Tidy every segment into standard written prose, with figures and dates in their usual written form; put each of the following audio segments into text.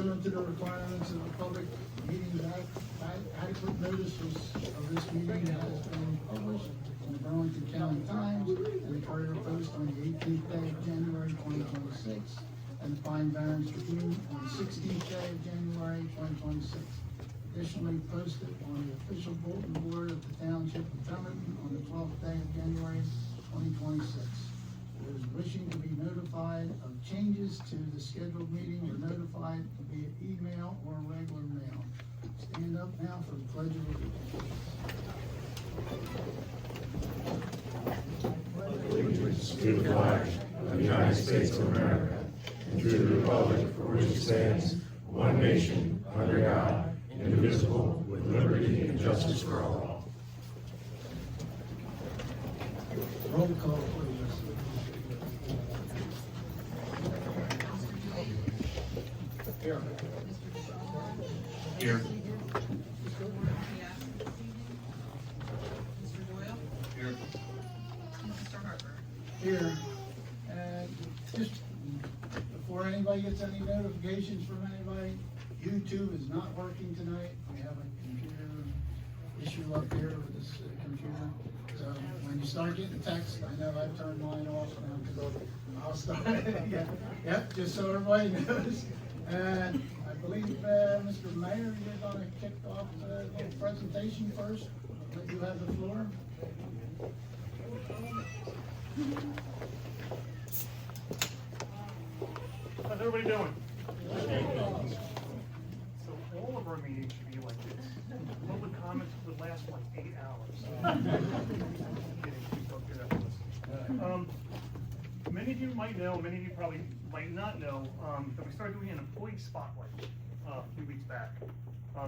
pursuant to the requirements of the Public Meetings Act, adequate notice of this meeting has been published in the Burlington County Times and the Courier Post on the 18th day of January 2026, and the Pine Barrens Tribune on the 16th day of January 2026. Additionally posted on the official bulletin board of the Township of Pemberton on the 12th day of January 2026. Those wishing to be notified of changes to the scheduled meeting are notified via email or regular mail. Stand up now for the Pledge of Allegiance to the flag of the United States of America and to the republic for which it stands, one nation, under God, indivisible, with liberty and justice for all. roll call, please. Here. Here. Mr. Doyle? Here. Mr. Harper? Here, and just before anybody gets any notifications from anybody, YouTube is not working tonight. We have a computer issue up here with this computer. So when you start getting text, I know I've turned mine off now because I'll start it again. Yep, just so everybody knows. And I believe, Mr. Mayor, you're gonna kick off the presentation first. Let you have the floor. How's everybody doing? So all of our meetings should be like this. Public comments would last like 8 hours. Many of you might know, many of you probably might not know, that we started doing an employee spotlight a few weeks back.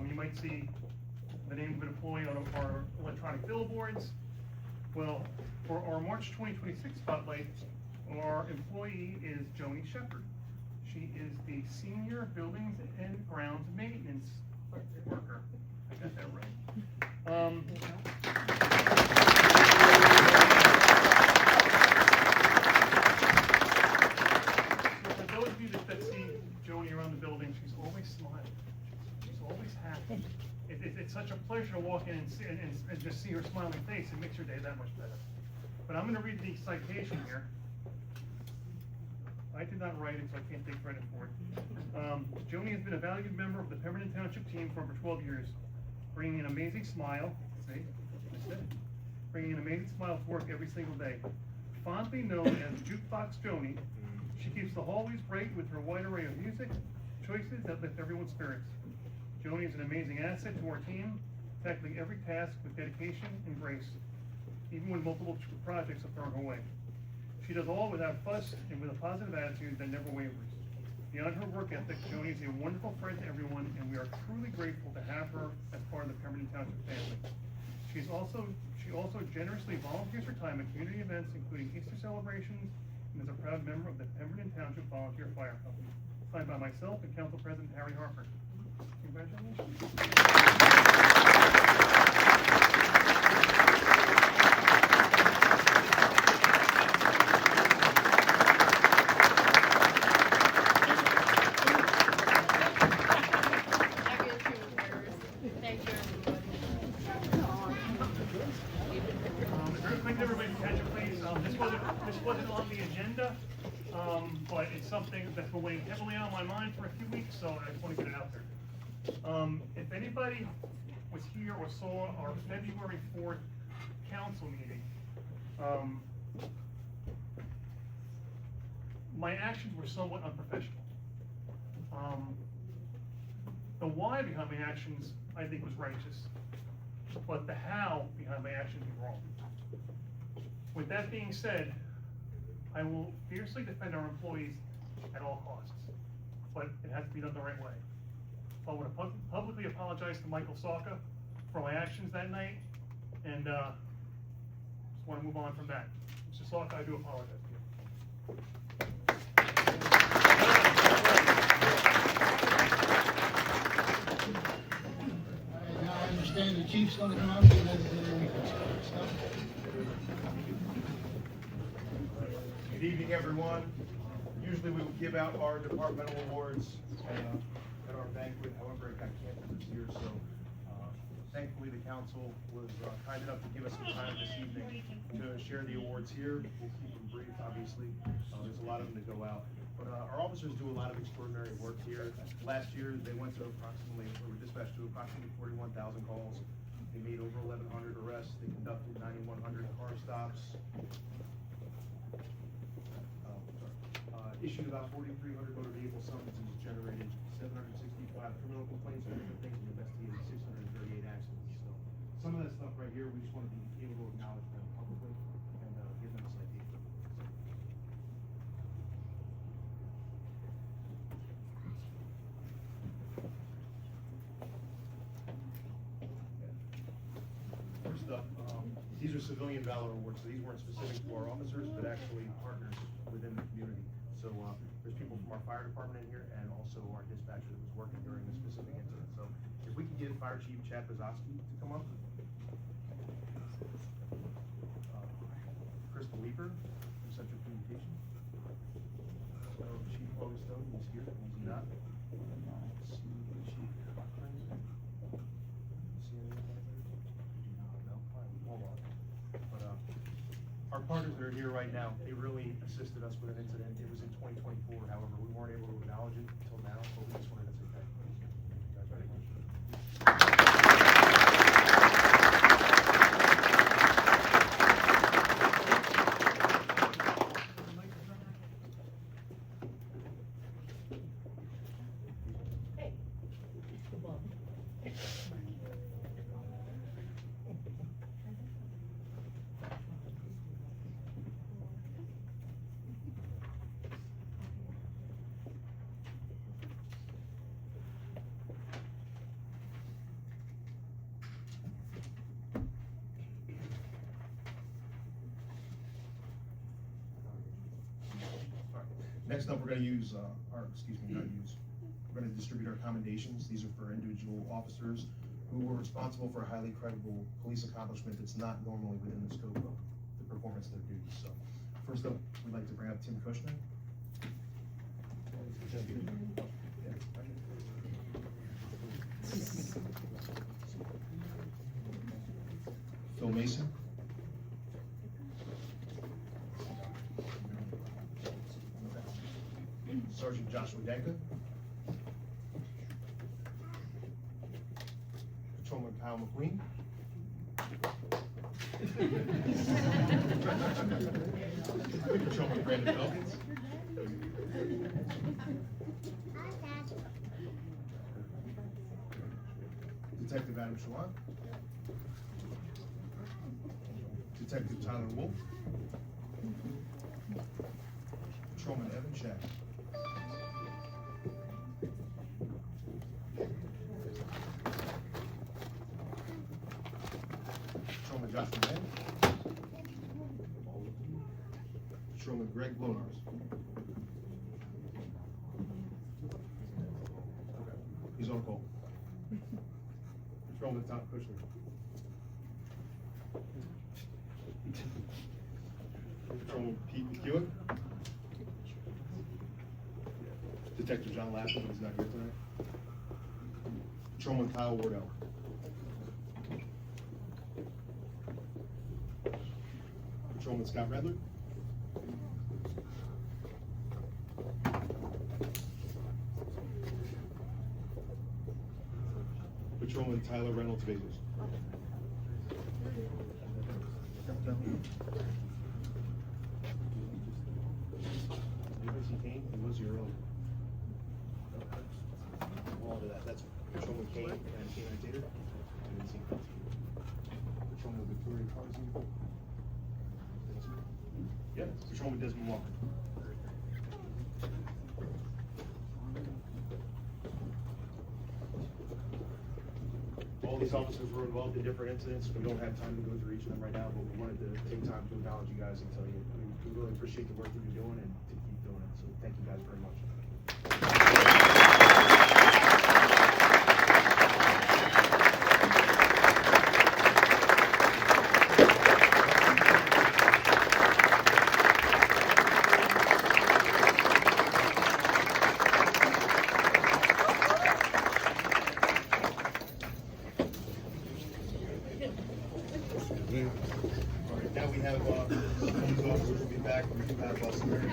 You might see the name of an employee on our electronic billboards. Well, for our March 2026 spotlight, our employee is Joni Shepherd. She is the Senior Buildings and Grounds Maintenance Worker. I got that right. For those of you that see Joni around the building, she's always smiling. She's always happy. It's such a pleasure to walk in and just see her smiling face. It makes your day that much better. But I'm going to read the citation here. I did not write it, so I can't take credit for it. Joni has been a valued member of the Pemberton Township team for over 12 years, bringing an amazing smile, bringing an amazing smile to work every single day. Fondly known as Jukebox Joni, she keeps the hallways bright with her wide array of music choices that lift everyone's spirits. Joni is an amazing asset to our team, tackling every task with dedication and grace, even when multiple projects are thrown her way. She does all without fuss and with a positive attitude that never wavers. Beyond her work ethic, Joni is a wonderful friend to everyone, and we are truly grateful to have her as part of the Pemberton Township family. She also generously volunteers her time at community events, including Easter celebrations, and is a proud member of the Pemberton Township Volunteer Fire Company. Signed by myself and Council President Harry Harper. Congratulations. Everybody catch it, please. This wasn't on the agenda, but it's something that's been weighing heavily on my mind for a few weeks, so I just want to get it out there. If anybody was here or saw our February 4th council meeting, my actions were somewhat unprofessional. The why behind my actions, I think, was righteous, but the how behind my actions was wrong. With that being said, I will fiercely defend our employees at all costs, but it has to be done the right way. I want to publicly apologize to Michael Salka for my actions that night, and just want to move on from that. Mr. Salka, I do apologize to you. Now I understand the chief's gonna come up and stuff. Good evening, everyone. Usually we would give out our departmental awards banquet. However, it got canceled this year, so thankfully the council was kind enough to give us some time this evening to share the awards here. We'll keep them brief, obviously. There's a lot of them to go out. But our officers do a lot of extraordinary work here. Last year, they went to were dispatched to approximately 41,000 calls. They made over 1,100 arrests. They conducted 9,100 car stops. Issued about 4,300 motor vehicle summonses, generated 765 criminal complaints and different things, and investigated 638 accidents. So some of that stuff right here, we just want to be able to acknowledge them publicly and give them a citation. First up, these are civilian valor awards, so these weren't specific to our officers, but actually partners within the community. So there's people from our fire department in here and also our dispatcher that was working during this specific incident. So if we can get Fire Chief Chad Brzozowski to come up. Crystal Leeper from Central Communications. Chief Augustone, he's here, he's not. Chief Cochran. See anyone? No, fine, hold on. But our partners that are here right now, they really assisted us with an incident. It was in 2024, however, we weren't able to acknowledge it until now, but we just wanted to say thank you. You guys ready? Next up, we're going to use, we're going to distribute our commendations. These are for individual officers who were responsible for a highly credible police accomplishment that's not normally within the scope of the performance of their duties. So, first up, we'd like to bring up Tim Kushner. Phil Mason. Sergeant Joshua Denka. Patrolman Kyle McQueen. Patrolman Brandon Elkins. Detective Adam Shawan. Detective Tyler Wolf. Patrolman Evan Shack. Patrolman Joshua Mann. Patrolman Greg Blonars. He's on call. Patrolman Tom Kushner. Patrolman Pete McEwen. Detective John Lappin, he's not here tonight. Patrolman Kyle Wardell. Patrolman Scott Redler. Patrolman Tyler Reynolds Bezos. He came, he was here earlier. All of that, that's Patrolman Kane and Kane Tater. Patrolman Victoria Carsey. Yep, Patrolman Desmond Walker. All these officers were involved in different incidents. We don't have time to go through each of them right now, but we wanted to take time to acknowledge you guys and tell you we really appreciate the work that you're doing and to keep doing it. So thank you guys very much.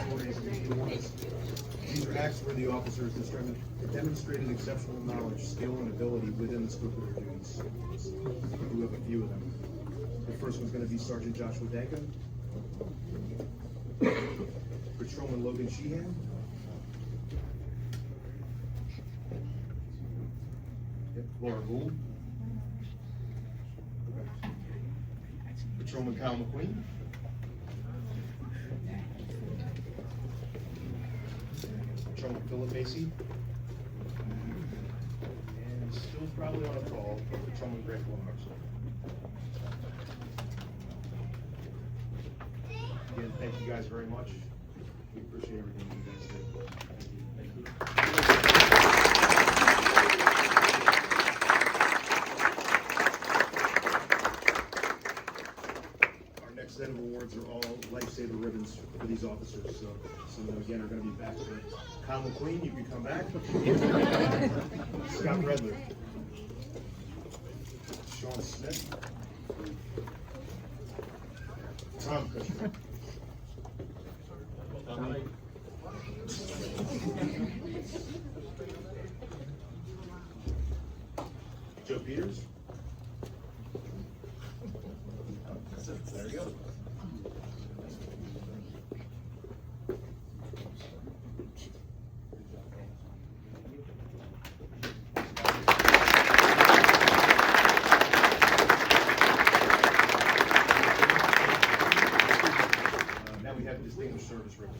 These are acts where the officers demonstrated exceptional knowledge, skill, and ability within the scope of their duties. We have a few of them. The first one's going to be Sergeant Joshua Danka, Patrolman Logan Sheehan, Laura Gould, Patrolman Kyle McQueen, Patrolman Philip Macy, and still probably on a call, Patrolman Greg Wilmars. Again, thank you guys very much. We appreciate everything you guys did. Thank you. Our next set of awards are all lifesaver ribbons for these officers. So some of them again are going to be back for Kyle McQueen. You can come back. Scott Redler, Sean Smith, Tom Kushner. Joe Peters. There you go. Now we have distinguished service ribbon.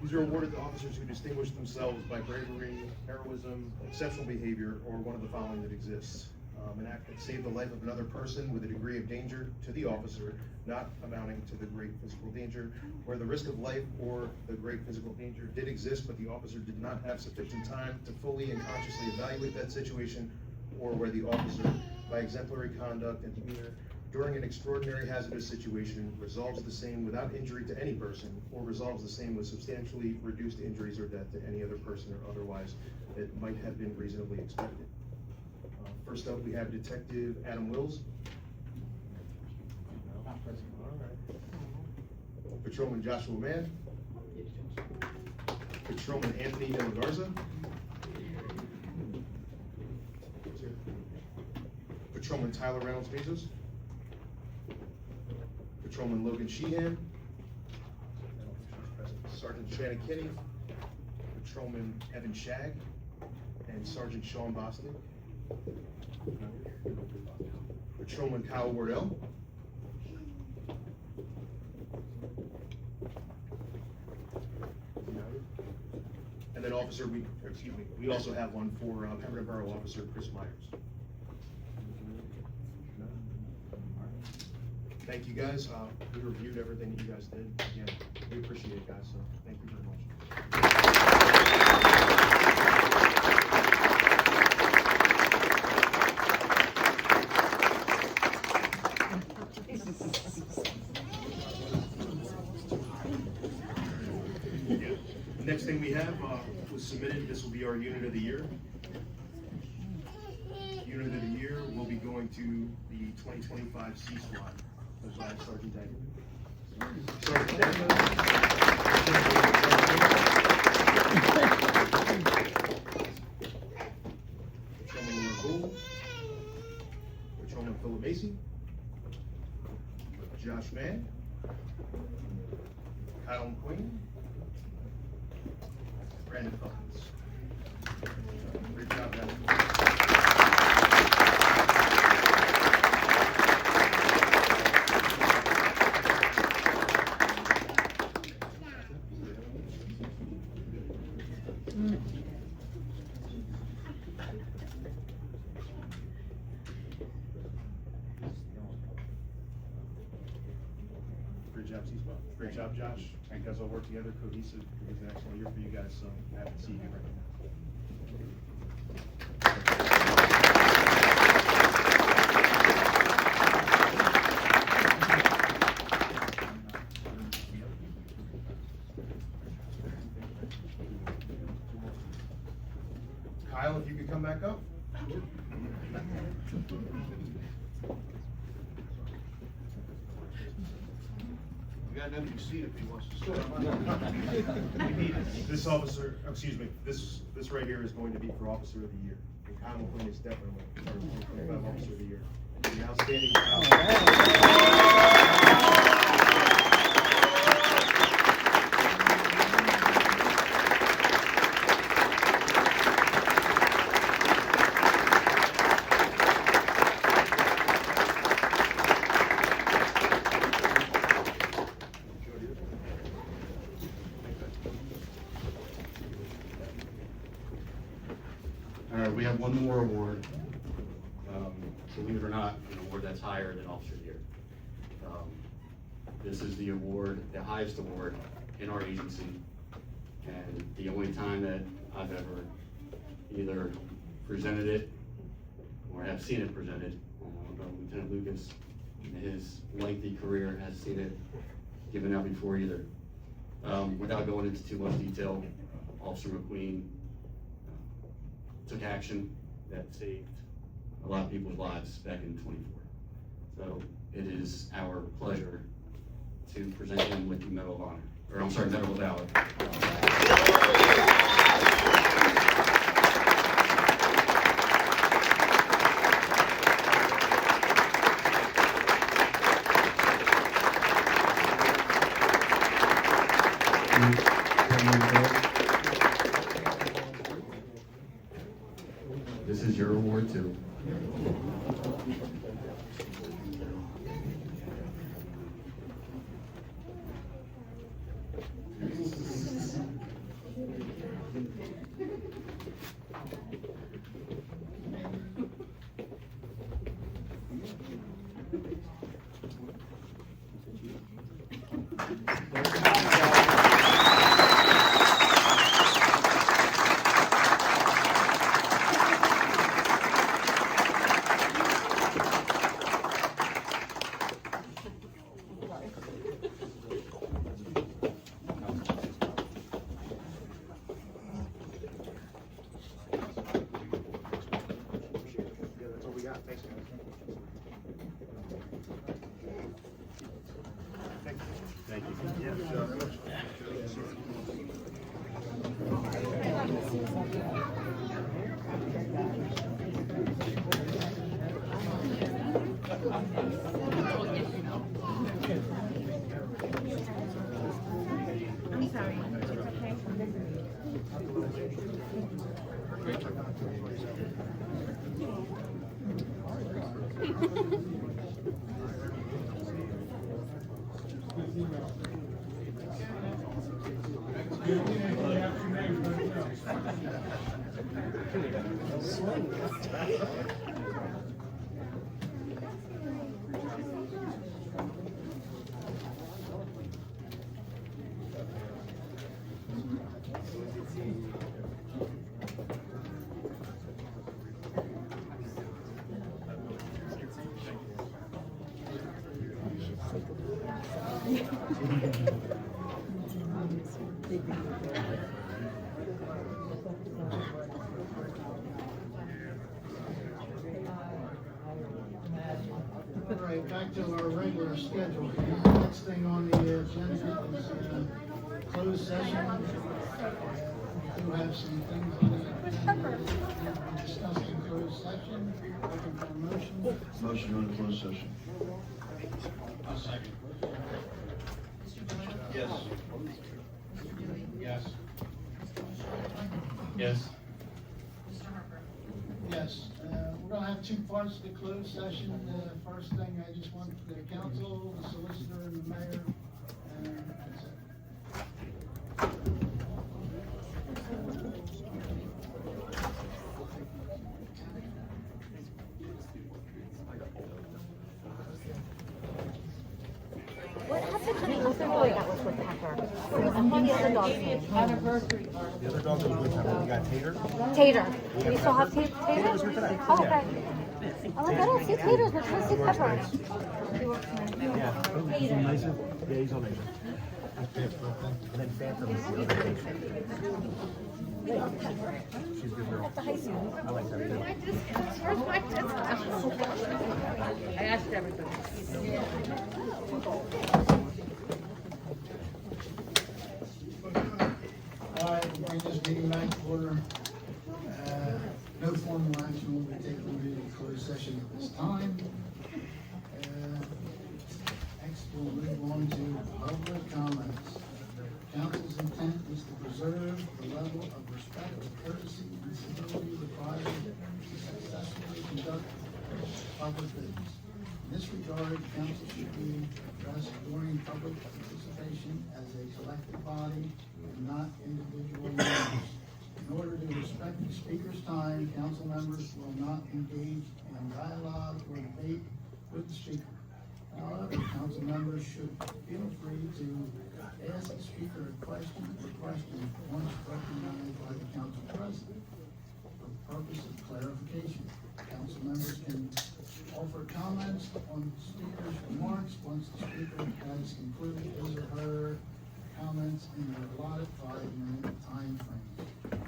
These are awarded to officers who distinguish themselves by bravery, heroism, exceptional behavior, or one of the following that exists. An act that saved the life of another person with a degree of danger to the officer, not amounting to the great physical danger, where the risk of life or the great physical danger did exist, but the officer did not have sufficient time to fully and consciously evaluate that situation, or where the officer, by exemplary conduct and demeanor, during an extraordinary hazardous situation, resolves the same without injury to any person, or resolves the same with substantially reduced injuries or death to any other person or otherwise that might have been reasonably expected. First up, we have Detective Adam Wills. Patrolman Joshua Mann. Patrolman Anthony De La Garza. Patrolman Tyler Reynolds Bezos. Patrolman Logan Sheehan. Sergeant Shannon Kinney. Patrolman Evan Shagg. And Sergeant Sean Boston. Patrolman Kyle Wardell. And then we also have one for Pemberton Borough Officer Chris Myers. Thank you guys. We reviewed everything that you guys did. Again, we appreciate it, guys. So thank you very much. Next thing we have was submitted. This will be our Unit of the Year. Unit of the Year will be going to the 2025 C Squad, led by Sergeant Danka. Sergeant Danka. Patrolman Laura Gould. Patrolman Philip Macy. Josh Mann. Kyle McQueen. Brandon Feltons. Great job, guys. Great job, C-Spot. Great job, Josh. You guys all work together, cohesive. It was an excellent year for you guys, so happy to see you right now. Kyle, if you could come back up. got an empty seat if he wants to sit. We need this officer, excuse me, this right here is going to be for Officer of the Year. And Kyle McQueen is definitely our 2025 Officer of the Year. The outstanding. All right, we have one more award. Believe it or not, an award that's higher than Officer of the Year. This is the award, the highest award in our agency, and the only time that I've ever either presented it or have seen it presented. Lieutenant Lucas, in his lengthy career, has seen it given out before either. Without going into too much detail, Officer McQueen took action that saved a lot of people's lives back in '24. So it is our pleasure to present him with the Medal of Honor, or I'm sorry, Medal of Valor. This is your award too. Yeah, that's all we got. Thanks, guys. Thank you. I'm sorry. It's okay. All right, back to our regular schedule. Next thing on the agenda is closed session. We do have some things on the agenda to discuss in closed session. Looking for a motion. Motion on the closed session. Yes. Yes. Yes. Mr. Harper. Yes, we're gonna have two parts to the closed session. The first thing, I just want the council, the solicitor, and the mayor, and that's it. What happened to the other boy that was with Pepper? What was the other dog's name? The other dog was with him. We got Tater. Tater. We still have Tater? Oh, okay. I'm like, I don't see Taters, but I see Pepper. Yeah. He's on nicer. Yeah, he's on nicer. And then Phantom is the other patient. She's a good girl. At the high school. I like that too. Where's my discount? I asked everybody. meeting back to order. No formal action will be taken due to closed session at this time. Next, we'll move on to public comments. Council's intent is to preserve the level of respect, courtesy, and civility required to successfully conduct public business. In this regard, council should be addressed during public participation as a collective body and not individual members. In order to respect the speaker's time, council members will not engage in dialogue or debate with the speaker. However, council members should feel free to ask the speaker a question or questions once recognized by the council president for the purpose of clarification. Council members can offer comments on the speaker's remarks once the speaker has concluded his or her comments in the allotted 5-minute time frame.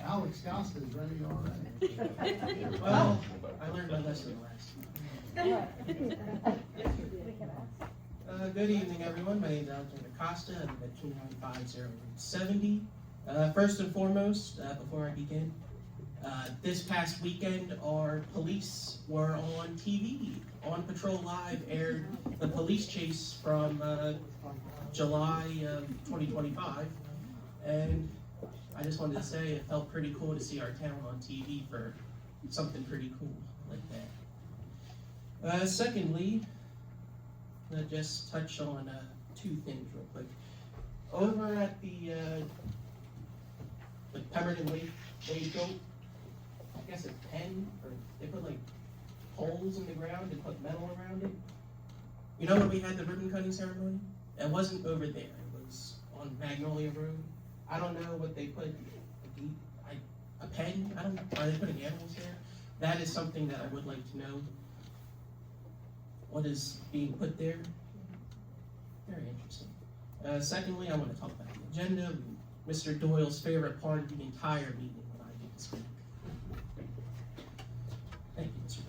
Alex Costa is ready already. Well, I learned my lesson last time. Good evening, everyone. My name is Alexander Costa. I'm at 295-0170. First and foremost, before I begin, this past weekend, our police were on TV. On Patrol Live aired the police chase from July of 2025. And I just wanted to say it felt pretty cool to see our town on TV for something pretty cool like that. Secondly, I'm gonna just touch on two things real quick. Over at the Pemberton Lake, they built, I guess, a pen, or they put like holes in the ground and put metal around it. You know where we had the ribbon cutting ceremony? It wasn't over there. It was on Magnolia Road. I don't know what they put. A pen? I don't. Are they putting animals there? That is something that I would like to know. What is being put there? Very interesting. Secondly, I want to talk about the agenda. Mr. Doyle's favorite part of the entire meeting when I get to speak. Thank you, Mr.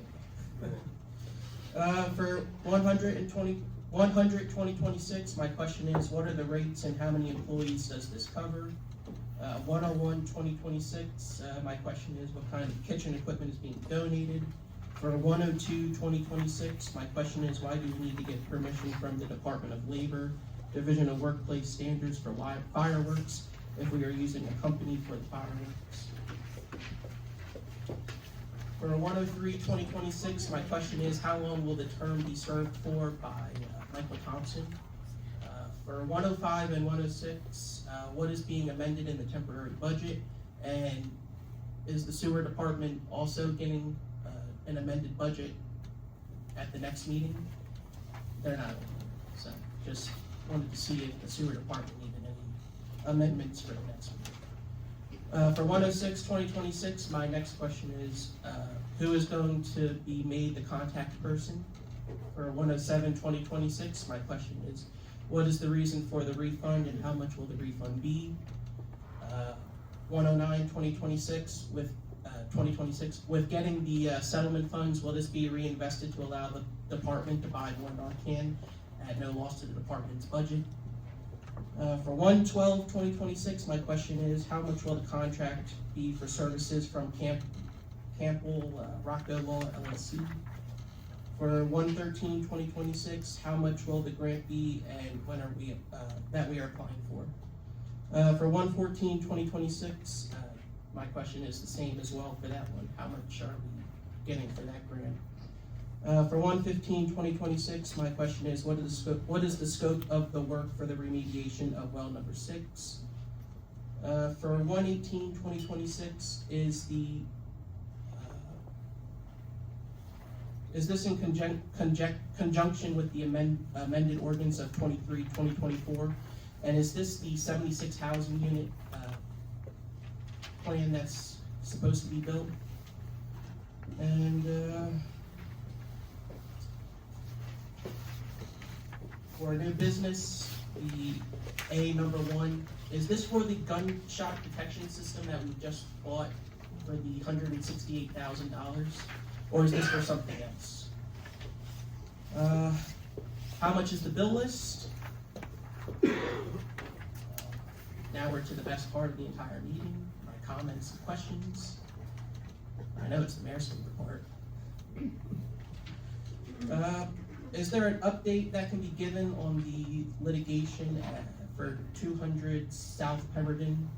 Doyle. For 2026, my question is, what are the rates and how many employees does this cover? 101-2026, my question is, what kind of kitchen equipment is being donated? For 102-2026, my question is, why do we need to get permission from the Department of Labor, Division of Workplace Standards for fireworks, if we are using a company for the fireworks? For 103-2026, my question is, how long will the term be served for by Michael Thompson? For 105 and 106, what is being amended in the temporary budget? And is the sewer department also getting an amended budget at the next meeting? They're not, so just wanted to see if the sewer department needed any amendments for the next meeting. For 106-2026, my next question is, who is going to be made the contact person? For 107-2026, my question is, what is the reason for the refund and how much will the refund be? 109-2026, with 2026, with getting the settlement funds, will this be reinvested to allow the department to buy more Narcan at no loss to the department's budget? For 112-2026, my question is, how much will the contract be for services from Campbell Rocco Law LLC? For 113-2026, how much will the grant be and when are we that we are applying for? For 114-2026, my question is the same as well for that one. How much are we getting for that grant? For 115-2026, my question is, what is the scope of the work for the remediation of well number 6? For 118-2026, is this in conjunction with the amended ordinance of 23-2024? And is this the 76 housing unit plan that's supposed to be built? And for new business, the number 1, is this for the gunshot detection system that we just bought for the $168,000? Or is this for something else? How much is the bill list? Now we're to the best part of the entire meeting, my comments and questions. I know it's the mayor's report. Is there an update that can be given on the litigation for 200 South Pemberton?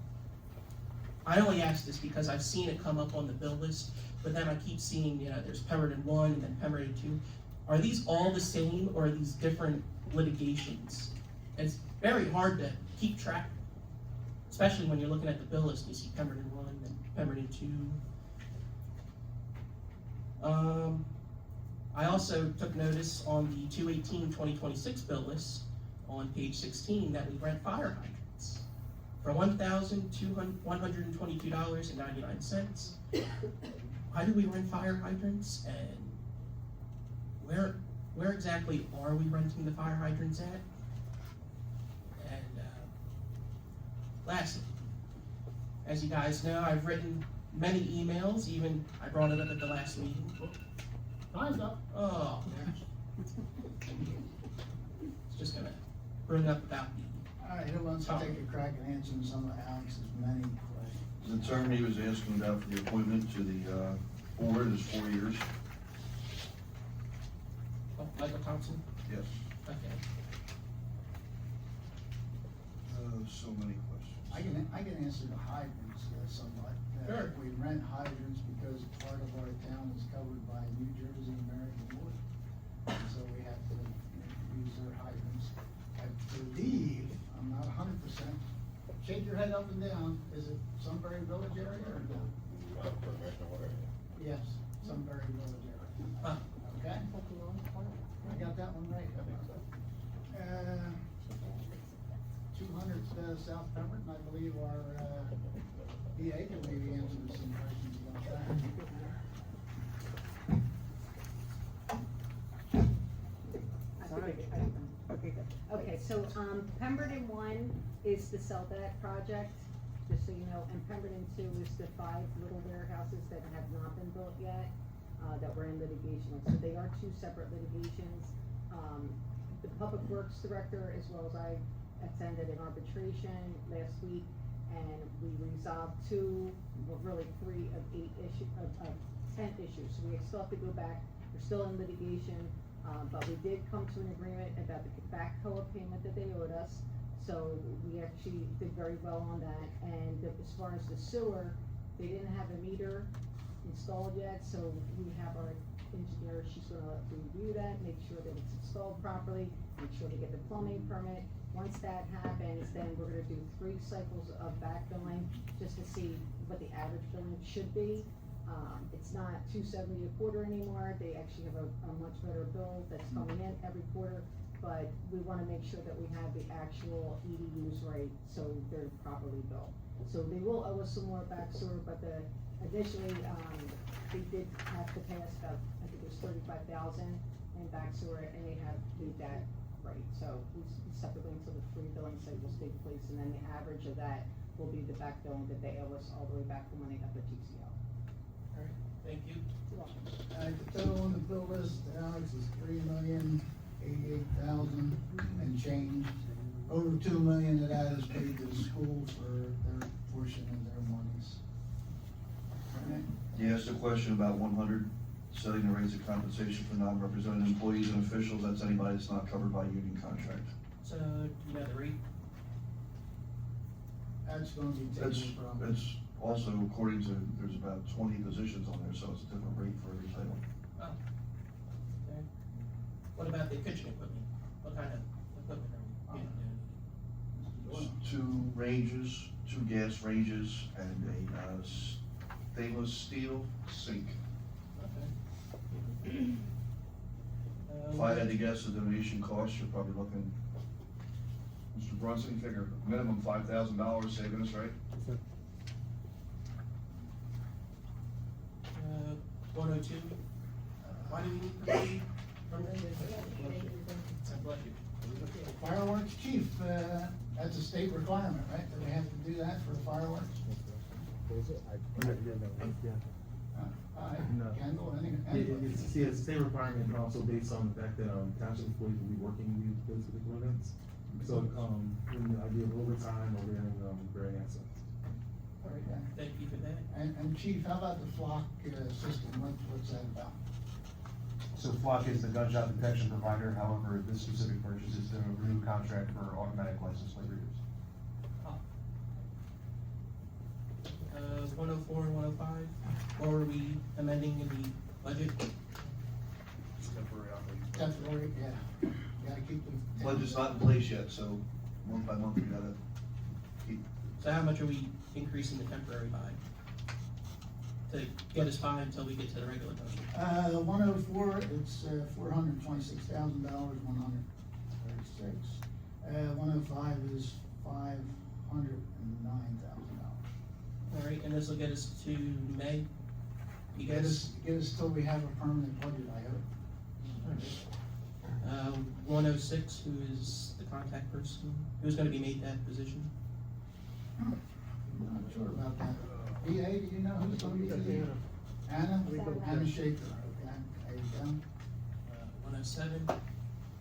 I only ask this because I've seen it come up on the bill list, but then I keep seeing, there's Pemberton 1 and then Pemberton 2. Are these all the same, or are these different litigations? It's very hard to keep track, especially when you're looking at the bill list, you see Pemberton 1 and Pemberton 2. I also took notice on the 2/18/2026 bill list on page 16 that we rent fire hydrants for $1,122.99. Why do we rent fire hydrants, and where exactly are we renting the fire hydrants at? And lastly, as you guys know, I've written many emails, even I brought it up at the last meeting. Time's up. Oh, it's just gonna bring up about the All right, who wants to take a crack at answering some of Alex's many questions? The term he was asking about for the appointment to the board is 4 years. Michael Thompson? Yes. Okay. So many questions. I can answer the hydrants somewhat. Sure. We rent hydrants because part of our town is covered by New Jersey American Water. And so we have to use their hydrants. I believe, I'm not 100%, shake your head up and down, is it Sunbury Village area or no? Yes, Sunbury Village area. Huh. Okay? I got that one right. 200 South Pemberton, I believe our EA can maybe answer some questions about that. Okay, good. Okay, so, Pemberton 1 is the Seldat project, just so you know, and Pemberton 2 is the 5 little warehouses that have not been built yet, that we're in litigation on. So they are 2 separate litigations. The Public Works Director, as well as I, attended an arbitration last week, and we resolved 2, well, really 3 of 8 issues, of 10 issues. So we still have to go back, we're still in litigation, but we did come to an agreement about the backhoe payment that they owed us. So we actually did very well on that, and as far as the sewer, they didn't have a meter installed yet, so we have our engineer, she's gonna review that, make sure that it's installed properly, make sure they get the plumbing permit. Once that happens, then we're gonna do 3 cycles of backfilling, just to see what the average billing should be. It's not $270 a quarter anymore, they actually have a much better bill that's coming in every quarter, but we wanna make sure that we have the actual EDUs right, so they're properly built. So they will owe us some more back sewer, but initially, they did have to pay us about, I think it was 35,000 in back sewer, and they have made that right. So we separately until the 3 billing cycles take place, and then the average of that will be the back billing that they owe us all the way back from when they got their TCO. Alright, thank you. You're welcome. The total on the bill list, Alex, is $3,088,000 and change. Over $2 million of that is paid to the school for their portion of their monies. Alright. You asked a question about 100, setting the rates of compensation for non-represented employees and officials. That's anybody that's not covered by a union contract. So, do you know the rate? That's gonna be That's, taken from. that's also according to, there's about 20 positions on there, so it's a different rate for every title. Oh. Okay. What about the kitchen equipment? What kind of equipment are we getting? There's 2 ranges, 2 gas ranges, and a stainless steel sink. Okay. If I had to guess the donation cost, you're probably looking, Mr. Brunson, figure minimum $5,000 saving us, right? 102. Why do we need permission from them? Bless you. Fireworks chief, that's a state requirement, right? Do we have to do that for the fireworks? Alright, No. Kendall, anything? It's a state requirement, and also based on the fact that, township employees will be working these particular events. So, in the idea of overtime or bearing assets. Okay. Thank you for that. And Chief, how about the flock, system, what's that about? So Flock is the gunshot detection provider, however, this specific purchase is to renew contract for automatic license plate readers. 104 and 105, what were we amending in the budget? It's temporary operating. Temporary, yeah, gotta keep the. Budget's not in place yet, so month by month, we gotta keep. So how much are we increasing the temporary by? To get us by until we get to the regular budget? 104, it's, $426,000, 136. 105 is $509,000. All right, and this will get us to May? You Get guys, us till we have a permanent budget, I hope. 106, who is the contact person? Who's gonna be made that position? I'm not sure about that. EA, do you know who's gonna be the Anna? Anna Schaefer, okay, there you go. 107,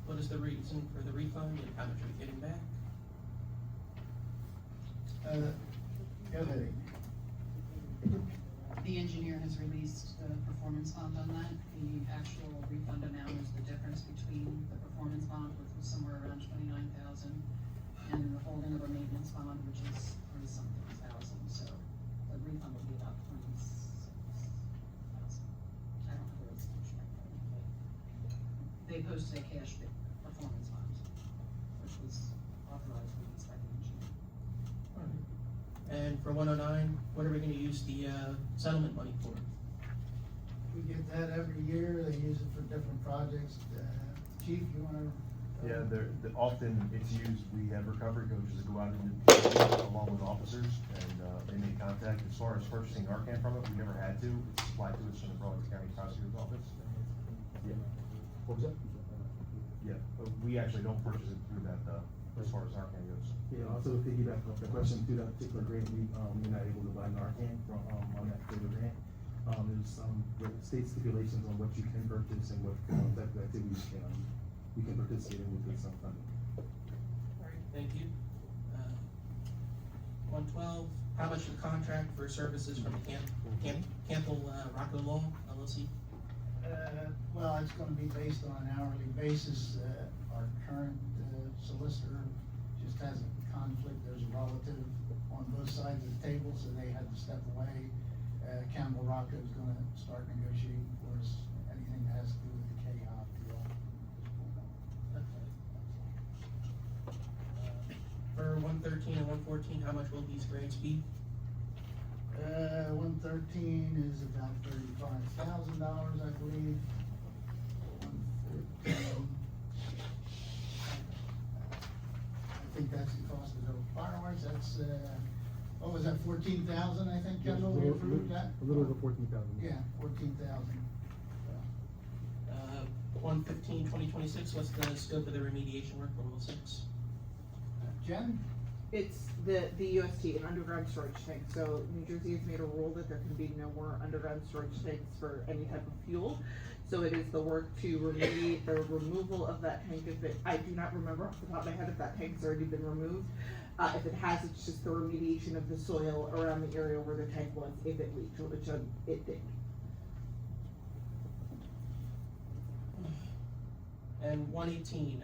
what is the reason for the refund and how much are we getting back? Go ahead. The engineer has released the performance bond on that. The actual refund amount is the difference between the performance bond, which was somewhere around 29,000, and the holding of a maintenance bond, which is 40-something thousand, so the refund will be about 26,000. I don't know where it's actually. They posted a cash performance bond, which was authorized release by the engineer. And for 109, what are we gonna use the, settlement money for? We get that every year, they use it for different projects. Chief, you wanna? Yeah, often it's used, we have recovery coaches that go out into along with officers, and, they make contact. As far as purchasing Arcan from it, we never had to, it's supplied to us from the Burlington County Prosecutor's Office. Yeah. What was that? Yeah, but we actually don't purchase it through that, as far as Arcan goes. Yeah, also to piggyback off the question, through that particular grant, we're not able to buy Narcan from, on that particular grant. There's some state stipulations on what you can purchase and what, type of activities you can participate in with this funding. All right, thank you. 112, how much the contract for services from Campbell Rocco Law LLC? Well, it's gonna be based on an hourly basis. Our current solicitor just has a conflict. There's a relative on both sides of the table, so they had to step away. Campbell Rocco is gonna start negotiating for us, anything that has to do with the K-HOP deal. For 113 and 114, how much will these grants be? 113 is about $35,000, I believe. 114. I think that's the cost of the fireworks, that's, what was that, 14,000, I think, Kendall, we approved that? A little over 14,000. Yeah, 14,000. 115, 2026, what's the scope of the remediation work for Will 6? Jen? It's the UST, an underground storage tank. So New Jersey has made a rule that there can be no more underground storage tanks for any type of fuel. So it is the work to remediate the removal of that tank. If it, I do not remember off the top of my head if that tank's already been removed. If it has, it's just the remediation of the soil around the area where the tank was, if it leaked, which it did. And 118,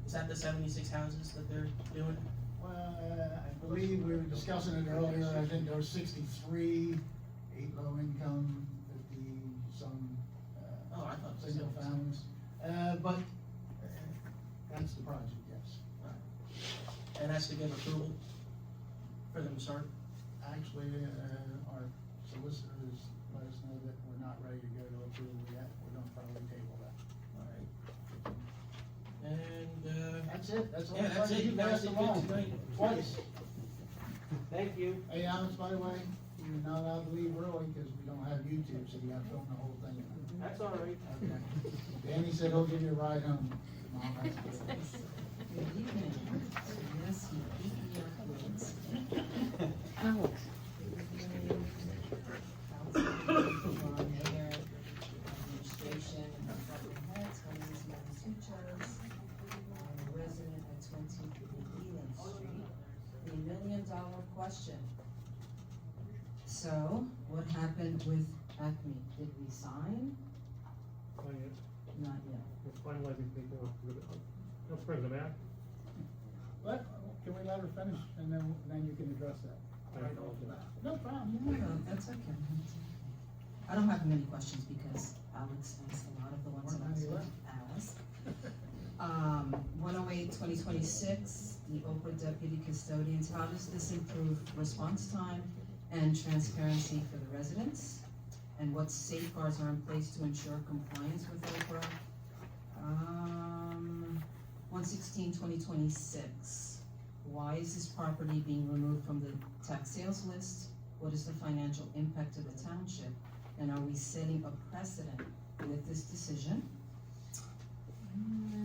is that the 76 houses that they're doing? I believe we were discussing it earlier, I think there were 63, 8 low income, 50 some, Oh, I thought it was single 76. families. But, that's the project, yes. And that's to give approval for them to start? Actually, our solicitors let us know that we're not ready to go to approval yet, we're gonna probably table that. All right. And, That's it, that's all. yeah, that's it. You guys did good tonight. Twice. Thank you. Hey, Alex, by the way, you're not allowed to leave early because we don't have YouTube, so you have to film the whole thing. That's all right. Okay. Danny said he'll give you a ride home. Mom, that's good. Yes, you beat your kids. Alex. Mayor, administration, and department heads, when these men who chose, resident at 23 question. So, what happened with Acme? Did we sign? Not yet. Not yet. We're finalizing paperwork with it. No, President, may I? Can we let her finish, and then you can address that? Right off the bat. No problem. No, that's okay. That's okay. I don't have many questions because Alex asked a lot of the ones that I was going to ask. 108-2026, the Oprah Deputy Custodians, how does this improve response time and transparency for the residents? And what safeguards are in place to ensure compliance with Oprah? 116-2026, why is this property being removed from the tax sales list? What is the financial impact to the township? And are we setting a precedent with this decision?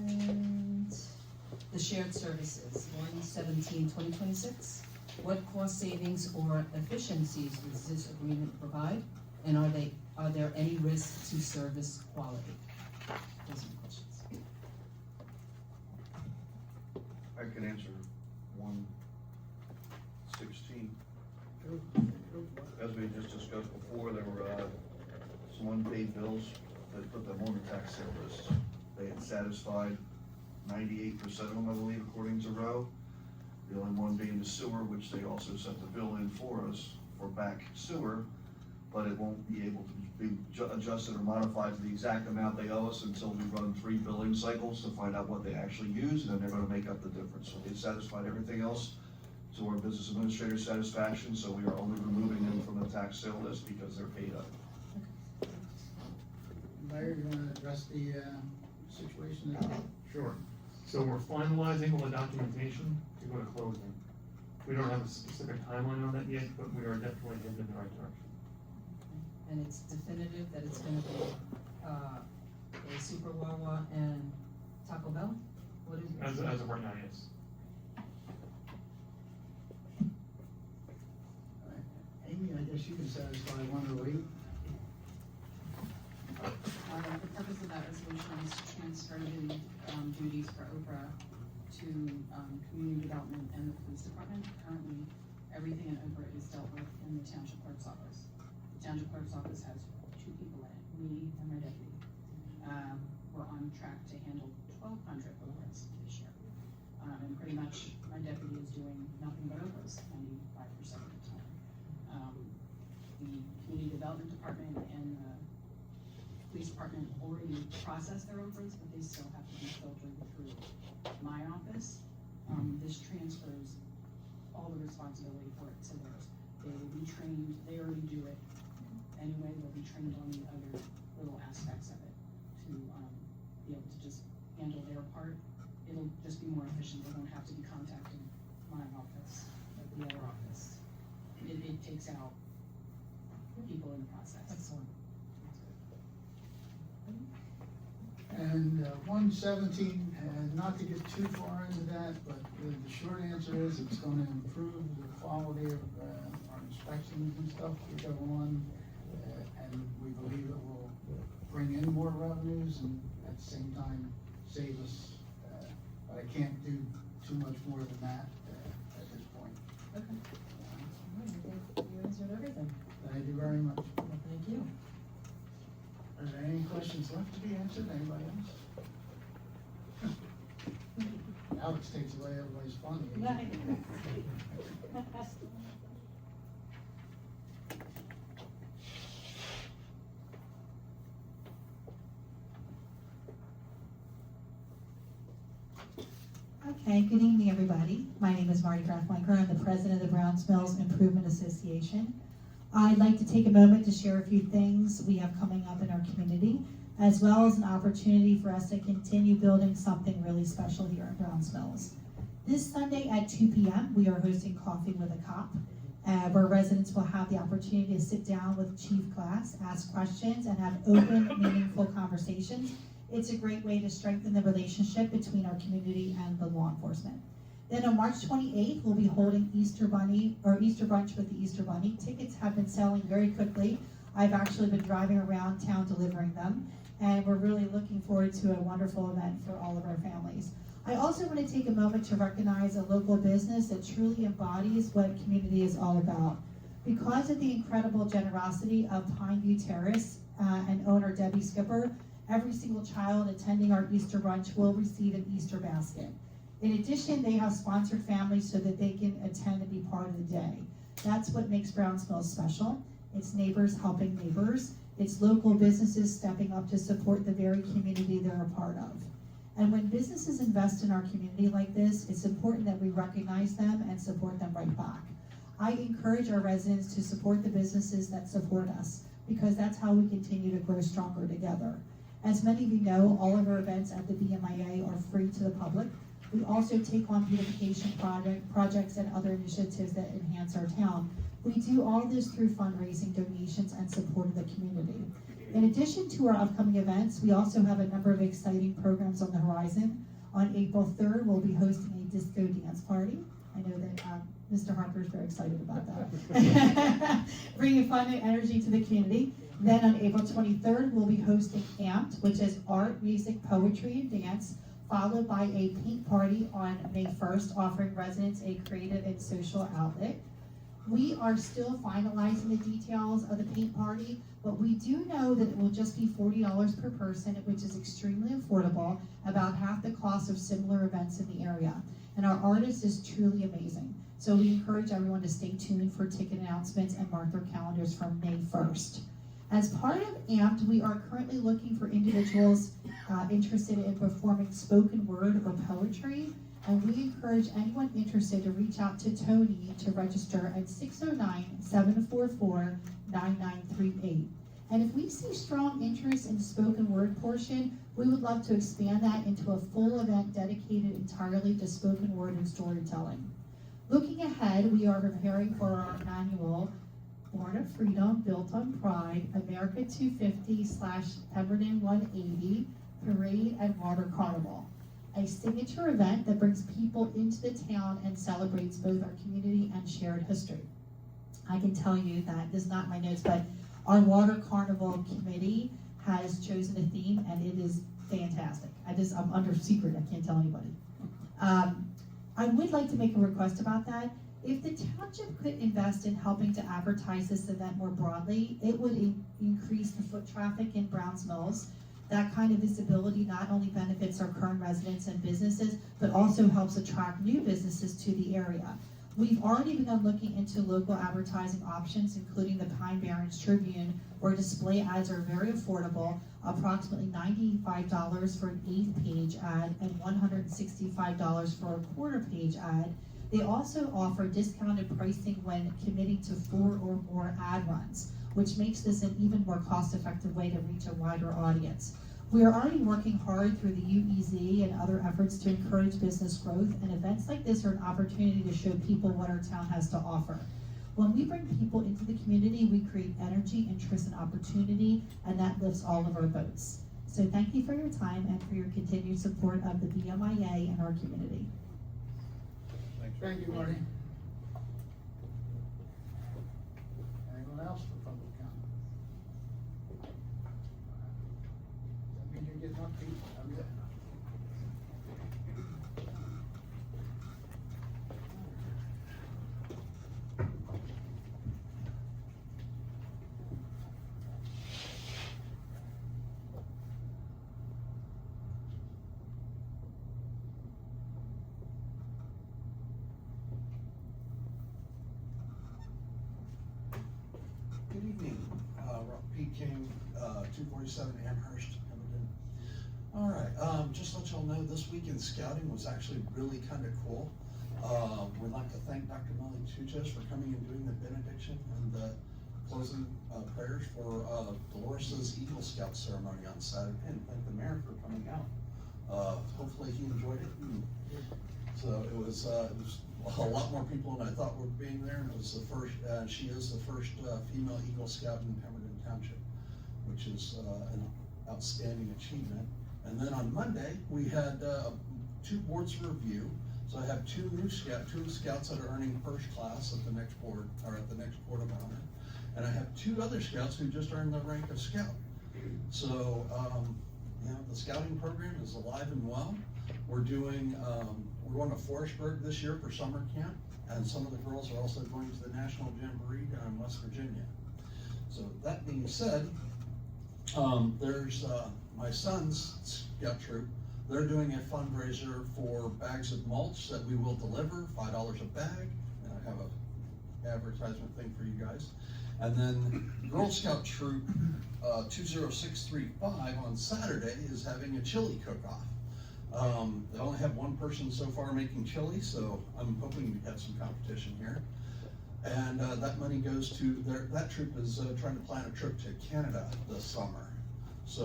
And the shared services, 117-2026, what cost savings or efficiencies does this agreement provide? And are there any risks to service quality? Those are my questions. I can answer 116. As we just discussed before, there were some unpaid bills that put them on the tax sale list. They had satisfied 98% of them, I believe, according to Roe. The only one being the sewer, which they also sent the bill in for us for back sewer, but it won't be able to be adjusted or modified to the exact amount they owe us until we run 3 billing cycles to find out what they actually use, and then they're gonna make up the difference. So they satisfied everything else to our business administrator's satisfaction, so we are only removing them from the tax sale list because they're paid up. Mayor, you wanna address the, situation? Sure. So we're finalizing all the documentation to go to closing. We don't have a specific timeline on that yet, but we are definitely headed in the right direction. And it's definitive that it's gonna be, a Super Wawa and Taco Bell? What is it? As of right now, yes. Amy, I guess you can satisfy 108. The purpose of that resolution is to transfer the duties for Oprah to community development and the police department. Currently, everything in Oprah is dealt with in the township clerk's office. The township clerk's office has 2 people in it, me and my deputy. We're on track to handle 1,200 Oprahs this year. And pretty much my deputy is doing nothing but Oprahs 95% of the time. The community development department and the police department already process their Oprahs, but they still have to be filtered through my office. This transfers all the responsibility for it to theirs. They will be trained, they already do it anyway, they'll be trained on the other little aspects of it to be able to just handle their part. It'll just be more efficient, they don't have to be contacting my office or the other office. It takes out people in the process. Excellent. And 117, not to get too far into that, but the short answer is it's gonna improve the quality of our inspections and stuff that go on. And we believe it will bring in more revenues and at the same time save us. But I can't do too much more than that at this point. Okay. I think you answered everything. Thank you very much. Well, thank you. Are there any questions left to be answered? Anybody else? Alex takes away everybody's fun. Okay, good evening, everybody. My name is Marty Grathlinker. I'm the president of the Browns Mills Improvement Association. I'd like to take a moment to share a few things we have coming up in our community, as well as an opportunity for us to continue building something really special here in Browns Mills. This Sunday at 2 p.m., we are hosting Coffee with a Cop, where residents will have the opportunity to sit down with Chief Glass, ask questions, and have open, meaningful conversations. It's a great way to strengthen the relationship between our community and the law enforcement. Then on March 28th, we'll be holding Easter Brunch with the Easter Bunny. Tickets have been selling very quickly. I've actually been driving around town delivering them, and we're really looking forward to a wonderful event for all of our families. I also want to take a moment to recognize a local business that truly embodies what community is all about. Because of the incredible generosity of Pineview Terrace and owner Debbie Skipper, every single child attending our Easter brunch will receive an Easter basket. In addition, they have sponsored families so that they can attend and be part of the day. That's what makes Browns Mills special. It's neighbors helping neighbors. It's local businesses stepping up to support the very community they're a part of. And when businesses invest in our community like this, it's important that we recognize them and support them right back. I encourage our residents to support the businesses that support us, because that's how we continue to grow stronger together. As many of you know, all of our events at the BMIA are free to the public. We also take on beautification projects and other initiatives that enhance our town. We do all this through fundraising, donations, and support of the community. In addition to our upcoming events, we also have a number of exciting programs on the horizon. On April 3rd, we'll be hosting a disco dance party. I know that Mr. Harper is very excited about that. Bringing fun and energy to the community. Then on April 23rd, we'll be hosting AMPed, which is art, music, poetry, and dance, followed by a paint party on May 1st, offering residents a creative and social outlet. We are still finalizing the details of the paint party, but we do know that it will just be $40 per person, which is extremely affordable, about half the cost of similar events in the area. And our artist is truly amazing. So we encourage everyone to stay tuned for ticket announcements and mark their calendars from May 1st. As part of AMPed, we are currently looking for individuals interested in performing spoken word or poetry, and we encourage anyone interested to reach out to Tony to register at 609-744-9938. And if we see strong interest in the spoken word portion, we would love to expand that into a full event dedicated entirely to spoken word and storytelling. Looking ahead, we are preparing for our annual Born of Freedom, Built on Pride, America 250/Pemberton 180 Parade and Water Carnival, a signature event that brings people into the town and celebrates both our community and shared history. I can tell you that, this is not my notes, but our Water Carnival committee has chosen a theme and it is fantastic. I'm under secret, I can't tell anybody. I would like to make a request about that. If the township could invest in helping to advertise this event more broadly, it would increase the foot traffic in Browns Mills. That kind of visibility not only benefits our current residents and businesses, but also helps attract new businesses to the area. We've already begun looking into local advertising options, including the Pine Barrens Tribune, where display ads are very affordable, approximately $95 for an 8-page ad and $165 for a quarter-page ad. They also offer discounted pricing when committing to 4 or more ad runs, which makes this an even more cost-effective way to reach a wider audience. We are already working hard through the UEZ and other efforts to encourage business growth, and events like this are an opportunity to show people what our town has to offer. When we bring people into the community, we create energy, interest, and opportunity, and that lifts all of our boats. So thank you for your time and for your continued support of the BMIA and our community. Thank you, Marty. Anyone else for public comment? That means you're getting up people. Okay. Good evening, Pete King, 247 Amherst, Pemberton. All right, just to let y'all know, this weekend scouting was actually really kind of cool. We'd like to thank Dr. Molly Tuchas for coming and doing the benediction and the closing prayers for Dolores' Eagle Scout ceremony on Saturday, and thank the mayor for coming out. Hopefully he enjoyed it. So it was a lot more people than I thought were being there, and it was the first, she is the first female Eagle Scout in Pemberton Township, which is an outstanding achievement. And then on Monday, we had 2 boards to review. So I have 2 scouts that are earning first class at the next board, or at the next board of honor. And I have 2 other scouts who just earned the rank of scout. So, you know, the scouting program is alive and well. We're doing, we're going to Forestburg this year for summer camp, and some of the girls are also going to the National Jamboree down in West Virginia. So that being said, there's my son's scout troop. They're doing a fundraiser for bags of mulch that we will deliver, $5 a bag. And I have a advertisement thing for you guys. And then Girl Scout Troop 20635 on Saturday is having a chili cook-off. They only have one person so far making chili, so I'm hoping we have some competition here. And that money goes to that troop is trying to plan a trip to Canada this summer. So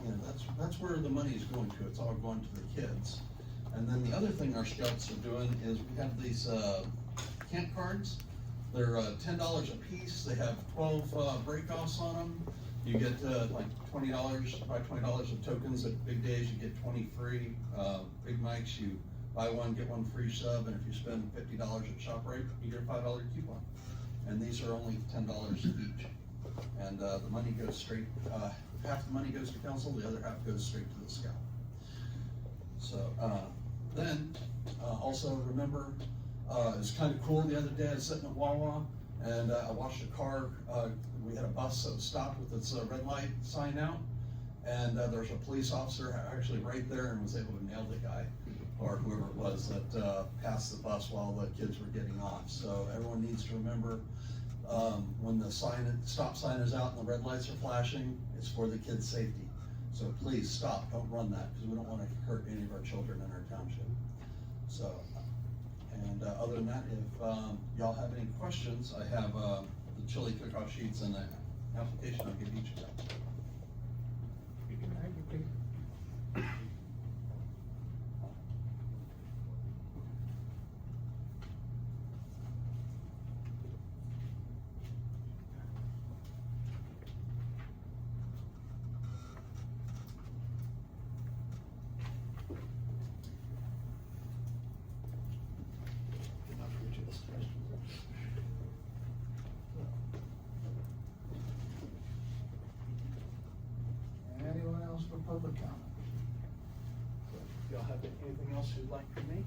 you know, that's where the money is going to. It's all going to the kids. And then the other thing our scouts are doing is we have these camp cards. They're $10 a piece. They have 12 break-offs on them. You get like $20, buy $20 of tokens. At big days, you get 20 free. Big mics, you buy one, get one free sub. And if you spend $50 at ShopRite, you get a $5 coupon. And these are only $10 each. And the money goes straight, half the money goes to council, the other half goes straight to the scout. So then, also remember, it's kind of cool. The other day I was sitting at Wawa and I watched a car, we had a bus that was stopped with its red light sign out, and there's a police officer actually right there and was able to nail the guy, or whoever it was that passed the bus while the kids were getting off. So everyone needs to remember, when the stop sign is out and the red lights are flashing, it's for the kids' safety. So please stop, don't run that, because we don't want to hurt any of our children in our township. So, and other than that, if y'all have any questions, I have the chili cook-off sheets and the application I'll give each of you. Anyone else for public comment? Y'all have anything else you'd like from me?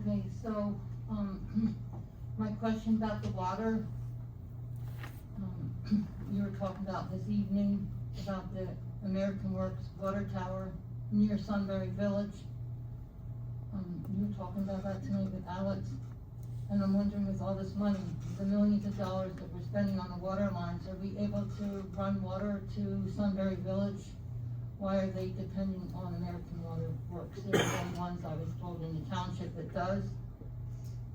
Okay, so, my question about the water, you were talking about this evening, about the American Works water tower near Sunbury Village. You were talking about that tonight with Alex, and I'm wondering, with all this money, the millions of dollars that we're spending on the water lines, are we able to run water to Sunbury Village? Why are they depending on American Water Works? They're the only ones I was told in the township that does.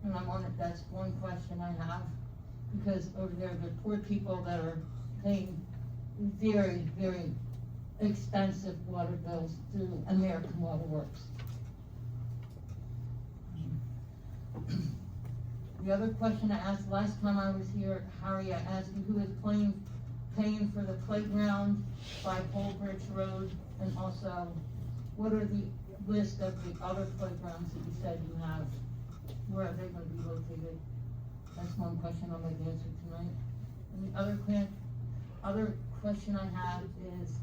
And I wanted, that's one question I have, because over there, the poor people that are paying very, very expensive water bills through American Water Works. The other question I asked last time I was here, Harry, I asked you who is paying for the playground by Holbridge Road, and also what are the list of the other playgrounds that you said you have? Where are they going to be located? That's one question I'd like to answer tonight. And the other question I have is,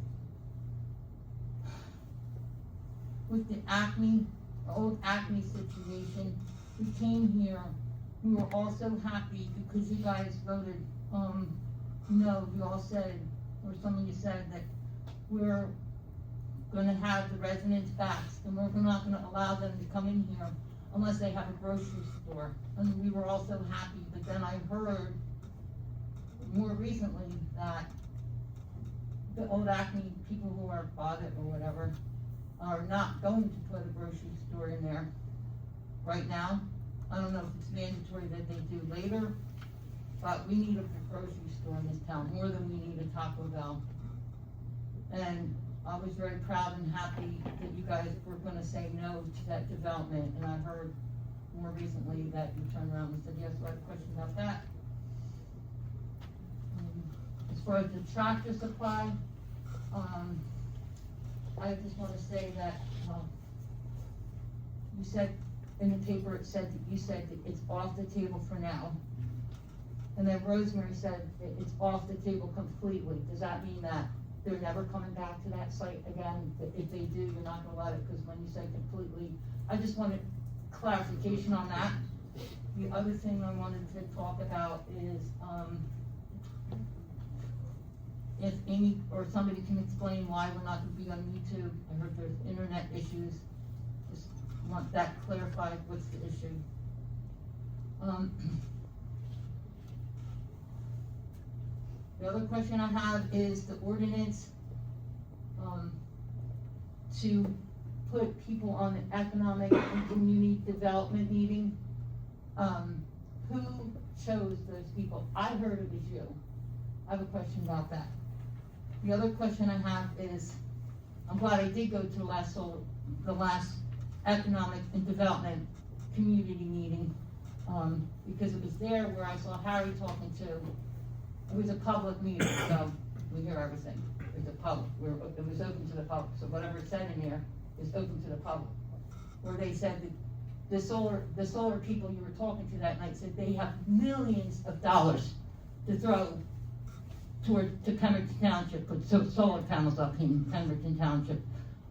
with the old Acme situation, we came here, we were all so happy because you guys voted, no, you all said, or some of you said that we're gonna have the residents' backs, and we're not gonna allow them to come in here unless they have a grocery store. And we were all so happy, but then I heard more recently that the old Acme people who are bought it or whatever are not going to put a grocery store in there right now. I don't know if it's mandatory that they do later, but we need a grocery store in this town more than we need a Taco Bell. And I was very proud and happy that you guys were gonna say no to that development, and I heard more recently that you turned around and said yes, so I have a question about that. As far as the tractor supply, I just wanna say that, you said in the paper, it said that you said that it's off the table for now. And then Rosemary said that it's off the table completely. Does that mean that they're never coming back to that site again? That if they do, you're not gonna let it, because when you say completely, I just wanted clarification on that. The other thing I wanted to talk about is, if Amy or somebody can explain why we're not gonna be on YouTube. I heard there's internet issues. Just want that clarified, what's the issue? The other question I have is the ordinance, to put people on the economic and community development meeting. Who chose those people? I heard it was you. I have a question about that. The other question I have is, I'm glad I did go to the last economic and development community meeting, because it was there where I saw Harry talking to, it was a public meeting, so we hear everything. It's a public, it was open to the public, so whatever it said in there is open to the public. Where they said that the solar people you were talking to that night said they have millions of dollars to throw to Pemberton Township, put solar panels up in Pemberton Township.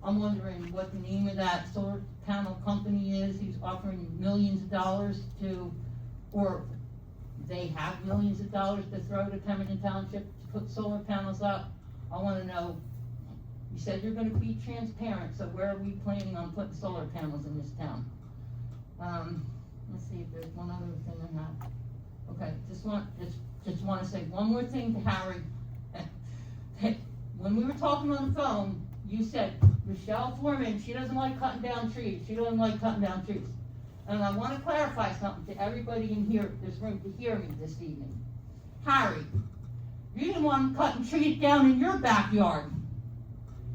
I'm wondering what the name of that solar panel company is who's offering millions of dollars to, or they have millions of dollars to throw to Pemberton Township to put solar panels up. I wanna know, you said you're gonna be transparent, so where are we planning on putting solar panels in this town? Let's see if there's one other thing I have. Okay, just want to say one more thing to Harry. When we were talking on the phone, you said, Michelle Foreman, she doesn't like cutting down trees. She doesn't like cutting down trees. And I want to clarify something to everybody in here, this room, to hear me this evening. Harry, you didn't want them cutting trees down in your backyard.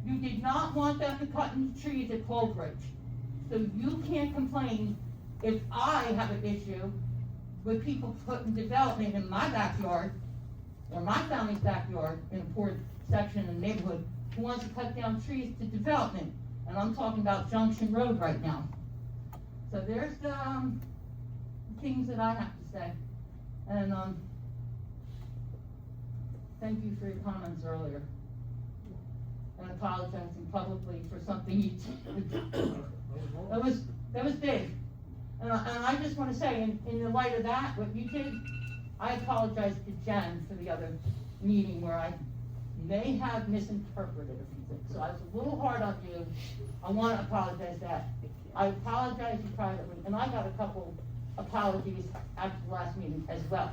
You did not want them to cut trees at Coldbridge. So you can't complain if I have an issue with people putting development in my backyard, or my family's backyard, in a poor section of the neighborhood, who wants to cut down trees to development. And I'm talking about Junction Road right now. So there's the things that I have to say. And thank you for your comments earlier. And apologizing publicly for something you did. That was big. And I just want to say, in the light of that, what you did, I apologize to Jen for the other meeting where I may have misinterpreted a few things. So I was a little hard on you. I want to apologize that. I apologize to you privately, and I got a couple apologies at the last meeting as well.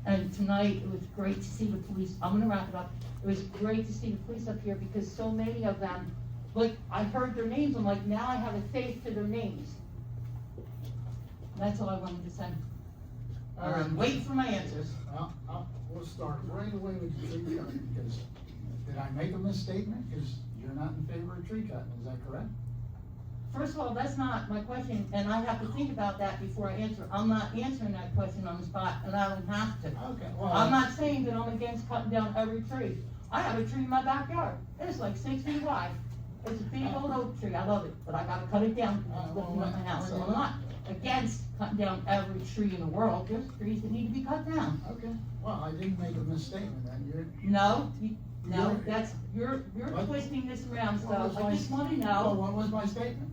And tonight, it was great to see the police. I'm going to wrap it up. It was great to see the police up here because so many of them, like, I heard their names. I'm like, now I have a face to their names. That's all I wanted to say. All right. Wait for my answers. We'll start right away with the tree cutting, because did I make a misstatement? Because you're not in favor of tree cutting, is that correct? First of all, that's not my question, and I have to think about that before I answer. I'm not answering that question on the spot, and I don't have to. Okay. Well, I'm not saying that I'm against cutting down every tree. I have a tree in my backyard. It's like 6 feet wide. It's a big old oak tree. I love it, but I gotta cut it down because it's looking at my house. So I'm not against cutting down every tree in the world. There's trees that need to be cut down. Okay. Well, I didn't make a misstatement then. No, you're twisting this around, so I just want to know. Well, what was my statement?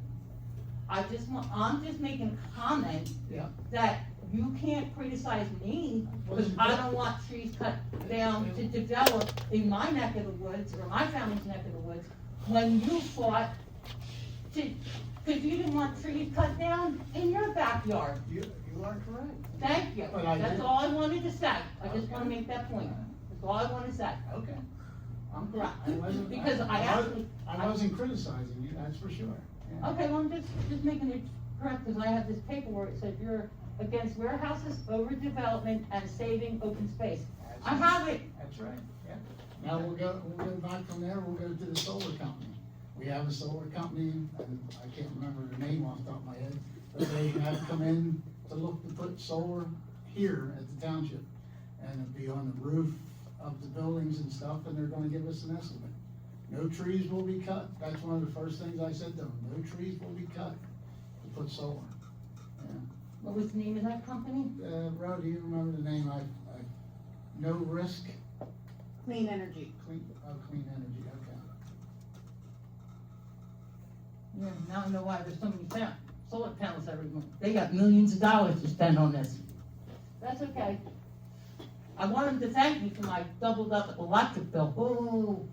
I'm just making a comment. Yeah. That you can't criticize me because I don't want trees cut down to develop in my neck of the woods or my family's neck of the woods when you fought because you didn't want trees cut down in your backyard. You are correct. Thank you. That's all I wanted to say. I just want to make that point. That's all I want to say. Okay. I'm correct. I wasn't criticizing you, that's for sure. Yeah. Okay, well, I'm just making it correct because I have this paper where it said you're against warehouses, overdevelopment, and saving open space. I have it. That's right, yeah. Now we'll go back from there, we'll go to the solar company. We have a solar company, and I can't remember the name off the top of my head, but they have come in to look to put solar here at the township. And it'll be on the roof of the buildings and stuff, and they're gonna give us an estimate. No trees will be cut, that's one of the first things I said to them, no trees will be cut to put solar. Yeah. What was the name of that company? Ro, do you remember the name? No Risk? Clean energy. Clean energy, okay. Yeah, now I know why there's so many solar panels everywhere. They got millions of dollars to spend on this. That's okay. I want them to thank me for my doubled up electric bill. Ooh,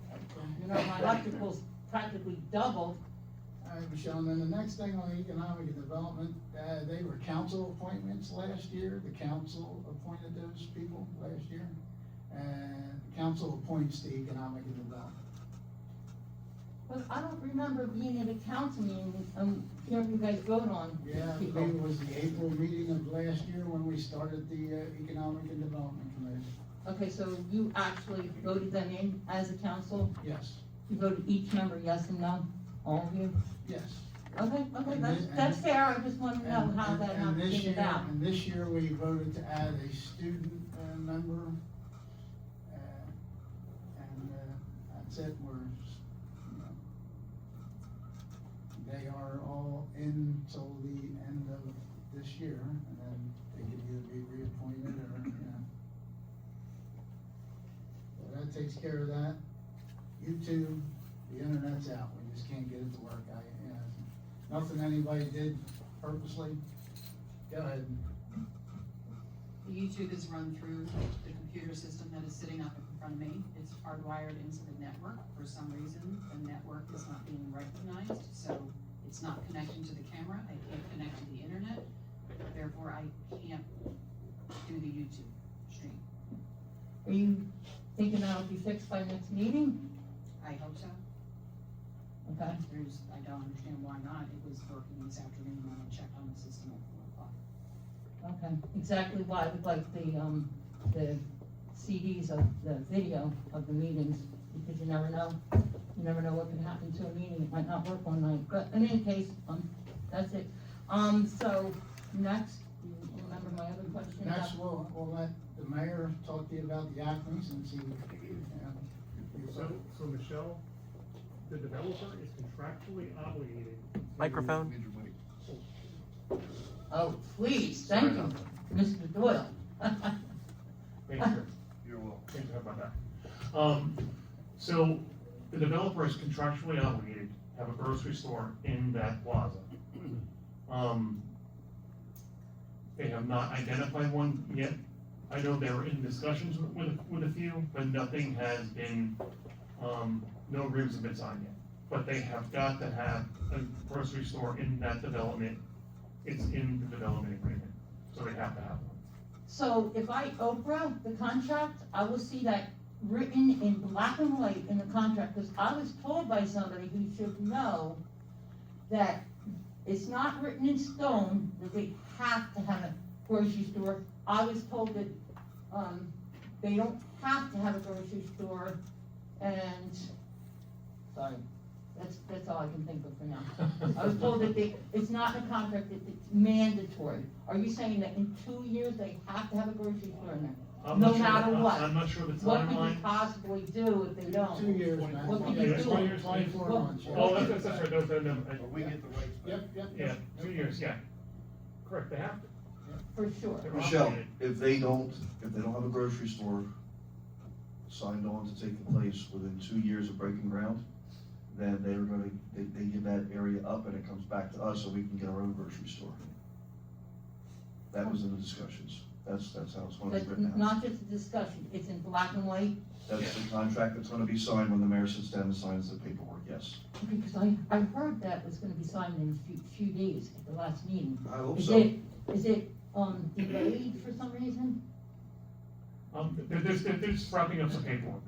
you know, my electric bill's practically doubled. All right, Michelle, and then the next thing on economic development, they were council appointments last year. The council appointed those people last year. And the council appoints the economic development. But I don't remember being at a council meeting, hearing you guys vote on Yeah, I people. believe it was the April meeting of last year when we started the Economic and Development Committee. Okay, so you actually voted them in as a council? Yes. You voted each member yes and no? All of you? Yes. Okay, And that's fair, I just want to know how that and this came year- about. And this year, we voted to add a student member, and that's it, they are all in till the end of this year, and then they can either be reappointed or, So that takes care of that. YouTube, the internet's out, we just can't get it to work, nothing anybody did purposely. Go ahead. The YouTube is run through the computer system that is sitting up in front of me. It's hardwired into the network. For some reason, the network is not being recognized, so it's not connecting to the camera. I can't connect to the internet. Therefore, I can't do the YouTube stream. Are you thinking that'll be fixed by next meeting? I hope so. Okay. I don't understand why not. It was working this afternoon when I checked on the system at 4 o'clock. Okay, exactly why I would like the CDs of the video of the meetings, because you never know what can happen to a meeting, it might not work one night, but in any case, that's it. So, next, do you remember my other question? Next, we'll let the mayor talk to you about the acronyms and see. So Michelle, the developer is contractually obligated. Microphone. Oh, please, thank you, Mr. Doyle. Thank you. You're welcome. Thank you about that. So the developer is contractually obligated to have a grocery store in that plaza. They have not identified one yet. I know they were in discussions with a few, but nothing has been, no agreements have been signed yet. But they have got to have a grocery store in that development. It's in the development agreement, so they have to have one. So if I Oprah the contract, I will see that written in black and white in the contract, because I was told by somebody who should know that it's not written in stone that they have to have a grocery store. I was told that, they don't have to have a grocery store, and, sorry, that's all I can think of for now. I was told that it's not in a contract, that it's mandatory. Are you saying that in 2 years they have to have a grocery store in there? I'm No not sure- matter what? I'm not sure the What could you timeline. possibly do if they don't? 2 years, man. What could you Yeah, do? 24 months. Yeah. Oh, that's right, no. We get the rights back. Yep. Yeah, 2 years, yeah. Correct, they have to. For sure. They're Michelle, obligated. if they don't have a grocery store signed on to take place within 2 years of breaking ground, then they give that area up and it comes back to us so we can get our own grocery store. That was in the discussions. That's how it's gonna be But written out. not just a discussion, it's in black and white, That's the contract that's gonna be signed when the mayor sits down and signs the paperwork, yes. because I heard that was gonna be signed in a few days at the last meeting. I hope Is so. Is it delayed for some reason? They're just wrapping up some paperwork.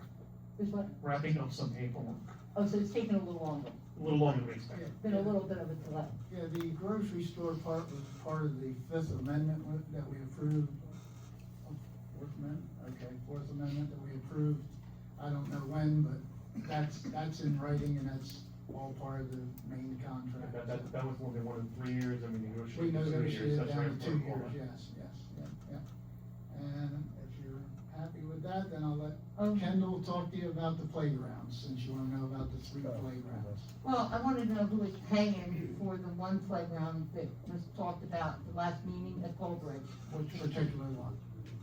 Is what? Wrapping up some paperwork. Oh, so it's taking a little longer. a little longer than we expected. Been a little bit of a delay. Yeah, the grocery store part was part of the Fifth Amendment that we approved. Fourth Amendment, okay, Fourth Amendment that we approved, I don't know when, but that's in writing and that's all part of the main contract. That was one they wanted 3 years, and we We negotiated 2 years. negotiated That's down right, to 2 for years, yes, yes, yeah. And if you're happy with that, then I'll let Kendall talk to you about the playgrounds, since you wanna know about the 3 playgrounds. Well, I wanted to know who was paying for the one playground that was talked about the last meeting at Polbridge. Which particular one?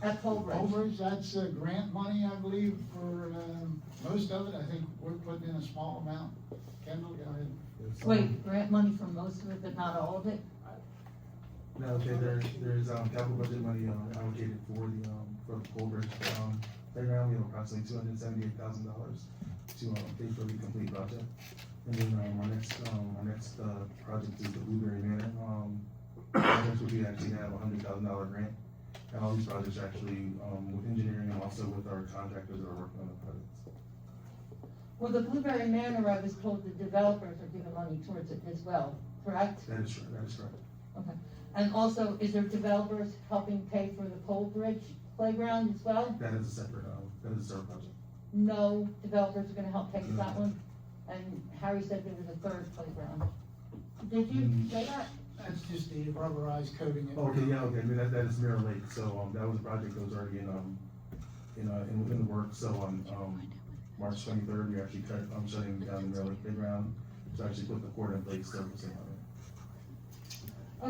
At Polbridge. Overage, that's grant money, I believe, for, most of it, I think we're putting in a small amount. Kendall, go ahead. Wait, grant money for most of it, but not all of it? No, okay, there's capital budget money allocated for the Colbert playground. We have approximately $278,000 to pay for the complete project. And then our next project is the Blueberry Manor project, which we actually have a $100,000 grant. And all these projects are actually with engineering and also with our contractors that are working on the projects. Well, the Blueberry Manor, I was told the developers are giving money towards it as well, correct? That is correct. Okay. And also, is there developers helping pay for the Polbridge playground as well? That is a separate project. No developers are gonna help pay for that one? And Harry said there was a third playground. Did you say that? That's just the rubberized coating. Okay, yeah, okay, I mean, that is Mirror Lake, so, that was a project that was already in the works, so on, March 23rd, we actually shutting down the Mirror Lake playground, to actually put the court in place surfacing on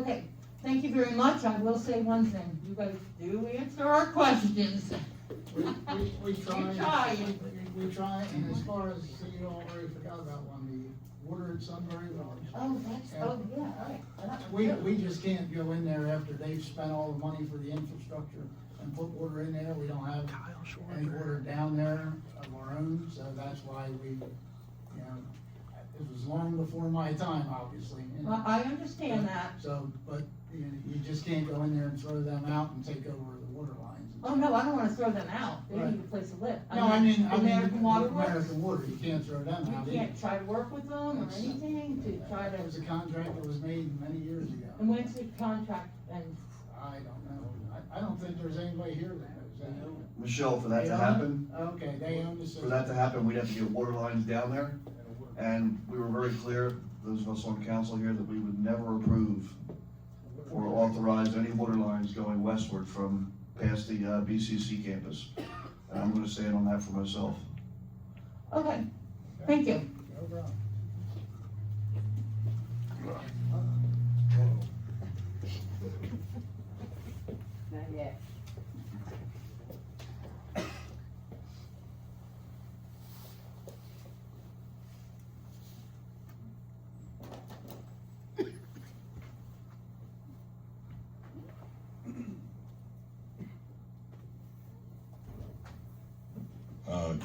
it. Okay, thank you very much. I will say one thing, you guys do answer our questions. We try. You try. We try, and as far as, you already forgot about one, the water at Sunbury Village. Oh, yeah, all right. We just can't go in there after they've spent all the money for the infrastructure and put water in there. We don't have any water down there of our own, so that's why we, it was long before my time, obviously. Well, I understand that. So, but you just can't go in there and throw them out and take over the water lines. Oh, no, I don't wanna throw them out. They Right. need a place to live. No, I mean, American Water Works. American Water, you can't throw them out. You can't try to work with them or That's- anything to try That was to, a contract that was made many years ago. and when's the contract end? I don't know. I don't think there's anybody here that knows that. Michelle, for that They to own happen, it? Okay, they own the system. for that to happen, we'd have to get water lines down there. And we were very clear, those of us on council here, that we would never approve or authorize any water lines going westward from past the BCC campus. And I'm gonna stand on that for myself. Okay, thank you. No problem. Not yet.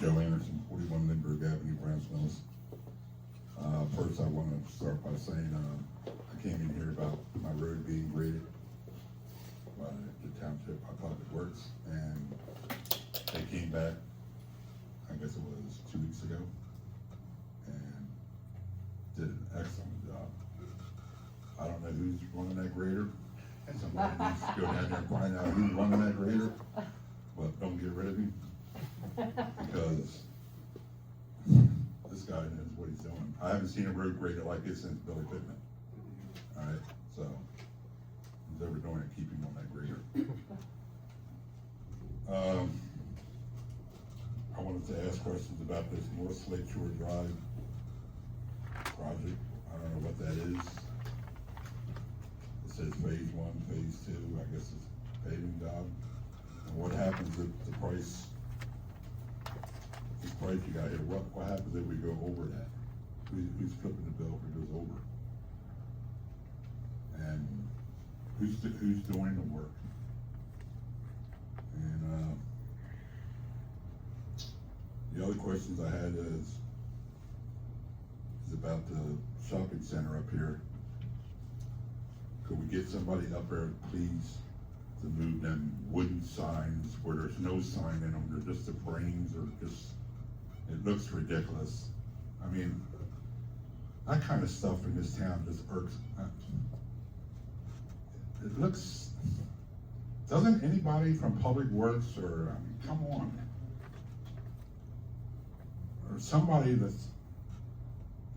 Joe Anderson, 41 Lindbergh Avenue, Browns Mills. First, I want to start by saying I came in here about my road being graded by the Township Public Works, and they came back, I guess it was 2 weeks ago, and did an excellent job. I don't know who's running that grader. Somebody needs to go down there and find out who's running that grader, but don't get rid of him. Because this guy knows what he's doing. I haven't seen a road grader like this since Billy Pittman. Alright, so who's ever doing it, keep him on that grader. I wanted to ask questions about this North Lake Shore Drive project. I don't know what that is. It says phase 1, phase 2, I guess it's a paving job. And what happens if the price you got here, what happens if we go over that? Who's flipping the bill if it goes over? And who's doing the work? And the other questions I had is about the shopping center up here. Could we get somebody up there, please, to move them wooden signs where there's no sign in them, they're just the frames, or just, it looks ridiculous. I mean, that kind of stuff in this town just irks. It looks, doesn't anybody from Public Works or, I mean, come on. Or somebody that's,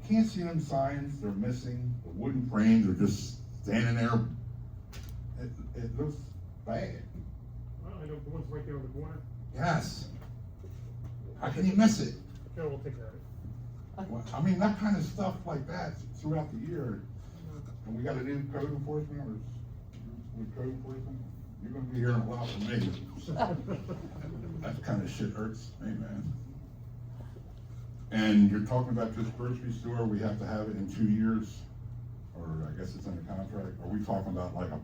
can't see them signs, they're missing, the wooden frames are just standing there. It looks bad. Well, I know the one's right there on the corner. Yes. How can you miss it? Joe will take care of it. Well, I mean, that kind of stuff like that throughout the year, and we got a new code enforcement, or with code enforcement, you're gonna be hearing a lot from me. That kind of shit hurts me, man. And you're talking about this grocery store, we have to have it in 2 years, or I guess it's in the contract. Are we talking about like a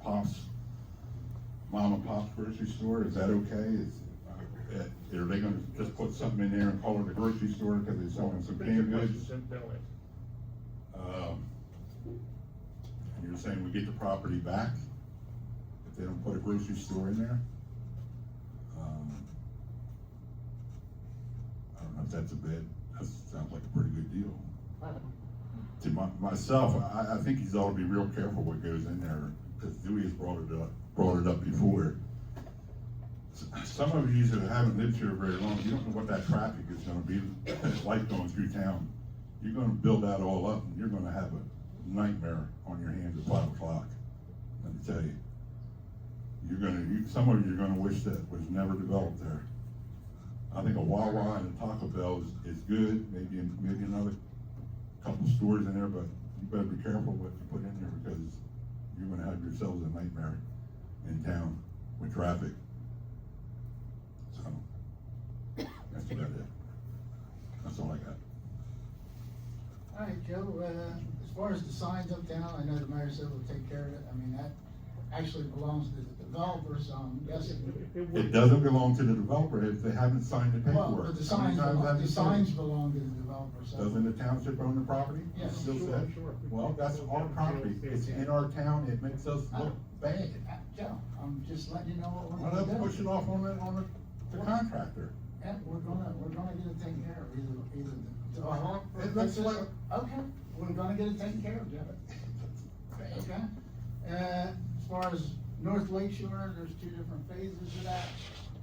mom and pop's grocery store? Is that okay? Are they gonna just put something in there and call it a grocery store because they're selling some canned goods? And you're saying we get the property back if they don't put a grocery store in there? I don't know if that's that sounds like a pretty good deal. To myself, I think he's ought to be real careful what goes in there, because Dewey has brought it up before. Some of you that haven't lived here very long, you don't know what that traffic is gonna be like going through town. You're gonna build that all up, and you're gonna have a nightmare on your hands at 5 o'clock. Let me tell you. Some of you are gonna wish that was never developed there. I think a Wawa and a Taco Bell is good, maybe another couple stores in there, but you better be careful what you put in there, because you're gonna have yourselves a nightmare in town with traffic. So, that's about it. That's all I got. All right, Joe, as far as the signs uptown, I know the mayor said we'll take care of it. I mean, that actually belongs to the developer, so I'm guessing. It doesn't belong to the developer if they haven't signed the paperwork. Well, but the How many signs, times have you the seen it? signs belong to the developer, so. Doesn't the township own the property? Yes. Still Sure, said? sure. Well, that's our property, it's in our town, it makes us look bad. Joe, I'm just letting you know what we're Well, gonna let's do. push it off on the contractor. Yeah, we're gonna get it taken care of, either the developer. It looks like- Okay, we're gonna get it taken care of, Joe. Okay, as far as North Lake Shore, there's 2 different phases of that.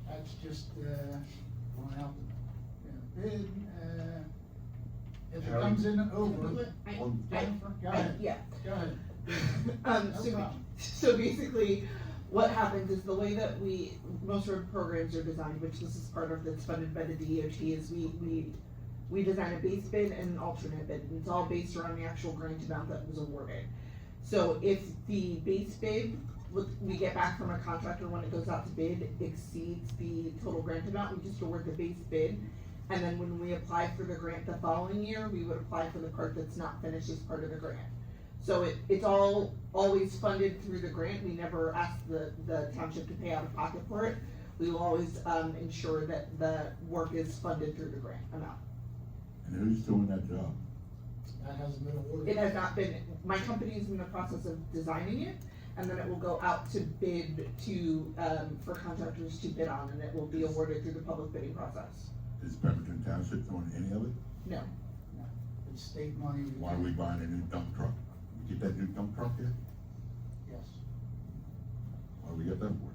That's just, going out to bid, if it comes in over. Jennifer, go ahead. Yeah. Go ahead. So, No problem. so basically, what happens is the way that most of our programs are designed, which this is part of that's funded by the DOT, is we design a base bid and an alternate bid, and it's all based around the actual grant amount that was awarded. So if the base bid, we get back from a contractor when it goes out to bid, exceeds the total grant amount, we just award the base bid. And then when we apply for the grant the following year, we would apply for the part that's not finished as part of the grant. So it's all always funded through the grant. We never ask the township to pay out of pocket for it. We will always ensure that the work is funded through the grant amount. And who's doing that job? That hasn't been awarded. It has not been, my company is in the process of designing it, and then it will go out to bid for contractors to bid on, and it will be awarded through the public bidding process. Is Pemberton Township doing any of it? No. It's state money. Why are we buying a new dump truck? We get that new dump truck yet? Yes. Why do we get that for?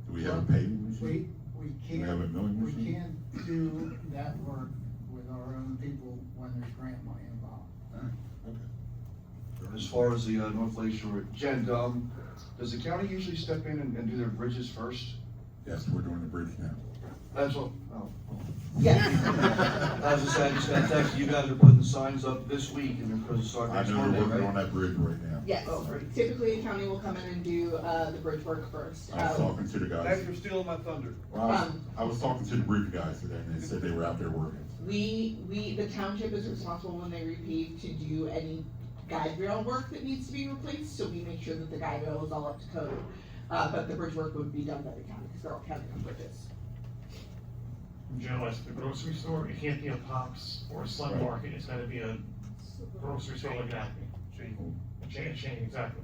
Do we have a paving machine? We Do we have a milling we machine? can't do that work with our own people when there's grant money involved. Okay. As far as the North Lake Shore, Jen, does the county usually step in and do their bridges first? Yes, we're doing the bridge now. That's what, oh. Yeah. I was just saying, just got text, you guys are putting signs up this week and they're supposed to start I next know Monday, we're working right? on that bridge right now. Yes, typically the county will come in and do the bridge work first. I was talking to the guys. Thanks for stealing my thunder. Well, I was talking to the bridge guys today, and they said they were out there working. The township is responsible when they repave to do any guide rail work that needs to be replaced, so we make sure that the guide rail is all up to code. But the bridge work would be done by the county, because they're all county-owned bridges. Joe, as the grocery store, it can't be a Pops or a Slim Market, it's gotta be a grocery store like that. A chain, exactly.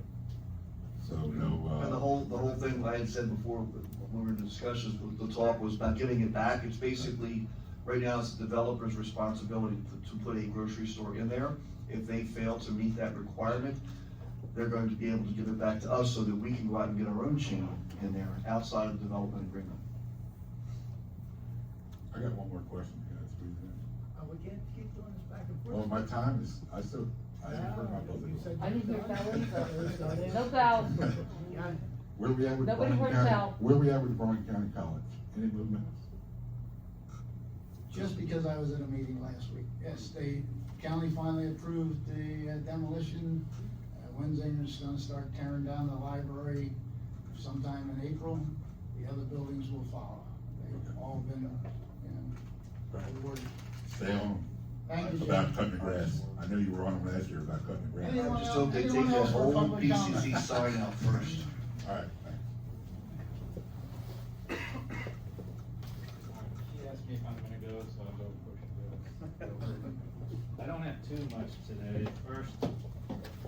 So, no, And the whole thing I had said before, when we were in discussions, the talk was about giving it back. It's basically Right now, it's the developer's responsibility to put a grocery store in there. If they fail to meet that requirement, they're going to be able to give it back to us so that we can go out and get our own chain in there outside of the development agreement. I got one more question, guys, please. We can't keep doing this back and forth. Well, my time is, I haven't heard my buzzer. I didn't hear fellas. No fouls. Where we at with Nobody Burlington heard County? foul. Where we at with Burlington County College? Any movement? Just because I was at a meeting last week. Yes, the county finally approved the demolition. Wednesday, they're just gonna start tearing down the library sometime in April. The other buildings will follow. They've all been, awarded. Stay on. Thank you, About Jim. cutting the grass. I know you were on them last year about cutting the grass. Anyone Just hope they take Anyone that else for whole public comment? BCC sign out first. All right, thanks. She asked me if I'm gonna go, so I'll go before she goes. I don't have too much today. First, I'm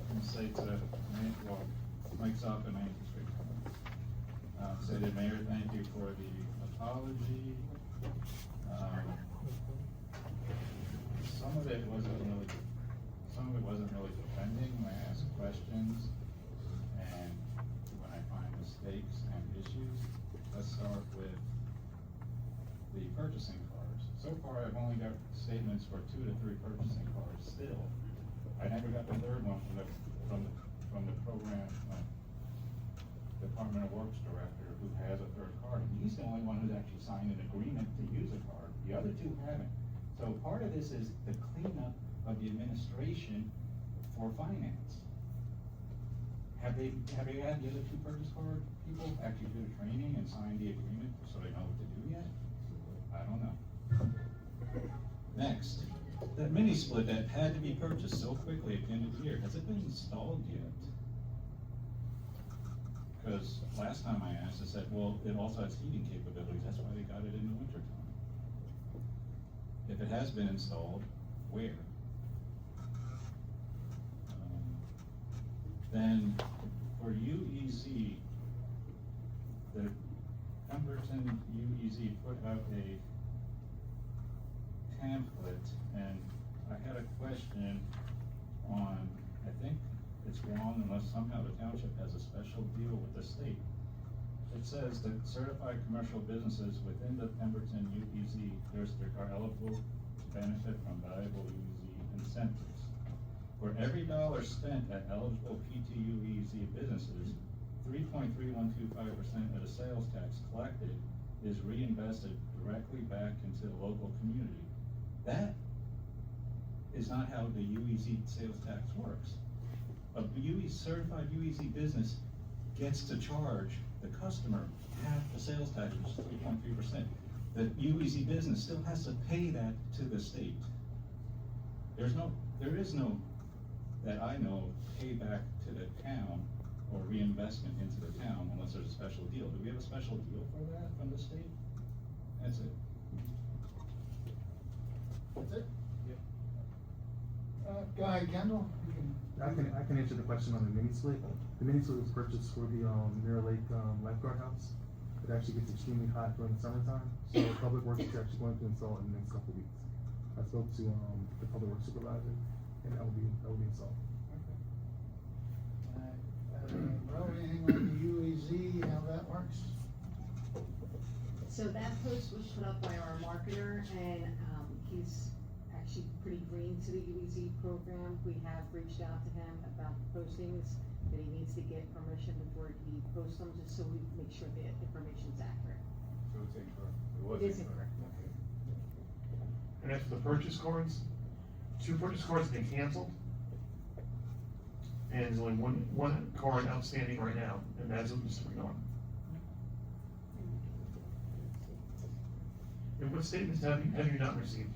gonna say to Mike's off and Main Street. Say to the mayor, thank you for the apology. Some of it wasn't really offending when I ask questions and when I find mistakes and issues. Let's start with the purchasing cars. So far, I've only got statements for 2 to 3 purchasing cars still. I never got the third one from the program, Department of Works director who has a third card. And he's the only one who's actually signed an agreement to use a card. The other 2 haven't. So part of this is the cleanup of the administration for finance. Have they had the other 2 purchase card people actually do the training and sign the agreement so they know what to do yet? I don't know. Next, that mini split that had to be purchased so quickly at the end of the year, has it been installed yet? Because last time I asked, it said, well, it also has heating capabilities, that's why they got it in the winter time. If it has been installed, where? Then for UEZ, the Pemberton UEZ put out a pamphlet, and I had a question on, I think it's wrong unless somehow the township has a special deal with the state. It says that certified commercial businesses within the Pemberton UEZ district are eligible to benefit from valuable UEZ incentives. For every dollar spent at eligible PTUEZ businesses, 3.3125% of the sales tax collected is reinvested directly back into the local community. That is not how the UEZ sales tax works. A certified UEZ business gets to charge the customer half the sales tax, which is 3.3%. The UEZ business still has to pay that to the state. There is no, that I know, payback to the town or reinvestment into the town unless there's a special deal. Do we have a special deal for that from the state? That's it. That's it? Yep. Go ahead, Kendall. I can answer the question on the mini split. The mini split was purchased for the Mirror Lake lifeguard house. It actually gets extremely hot during the summertime, so Public Works is actually going to install it in the next couple of weeks. I spoke to the Public Works supervisor, and that will be installed. Bro, anything on the UEZ, how that works? So that post was put up by our marketer, and he's actually pretty green to the UEZ program. We have reached out to him about the postings, that he needs to get permission before he posts them, just so we make sure the information's accurate. So it's incorrect. It is incorrect. And as for the purchase cards, 2 purchase cards have been canceled. And there's only one card outstanding right now, and that's Mr. McDonald. And what statements have you not received?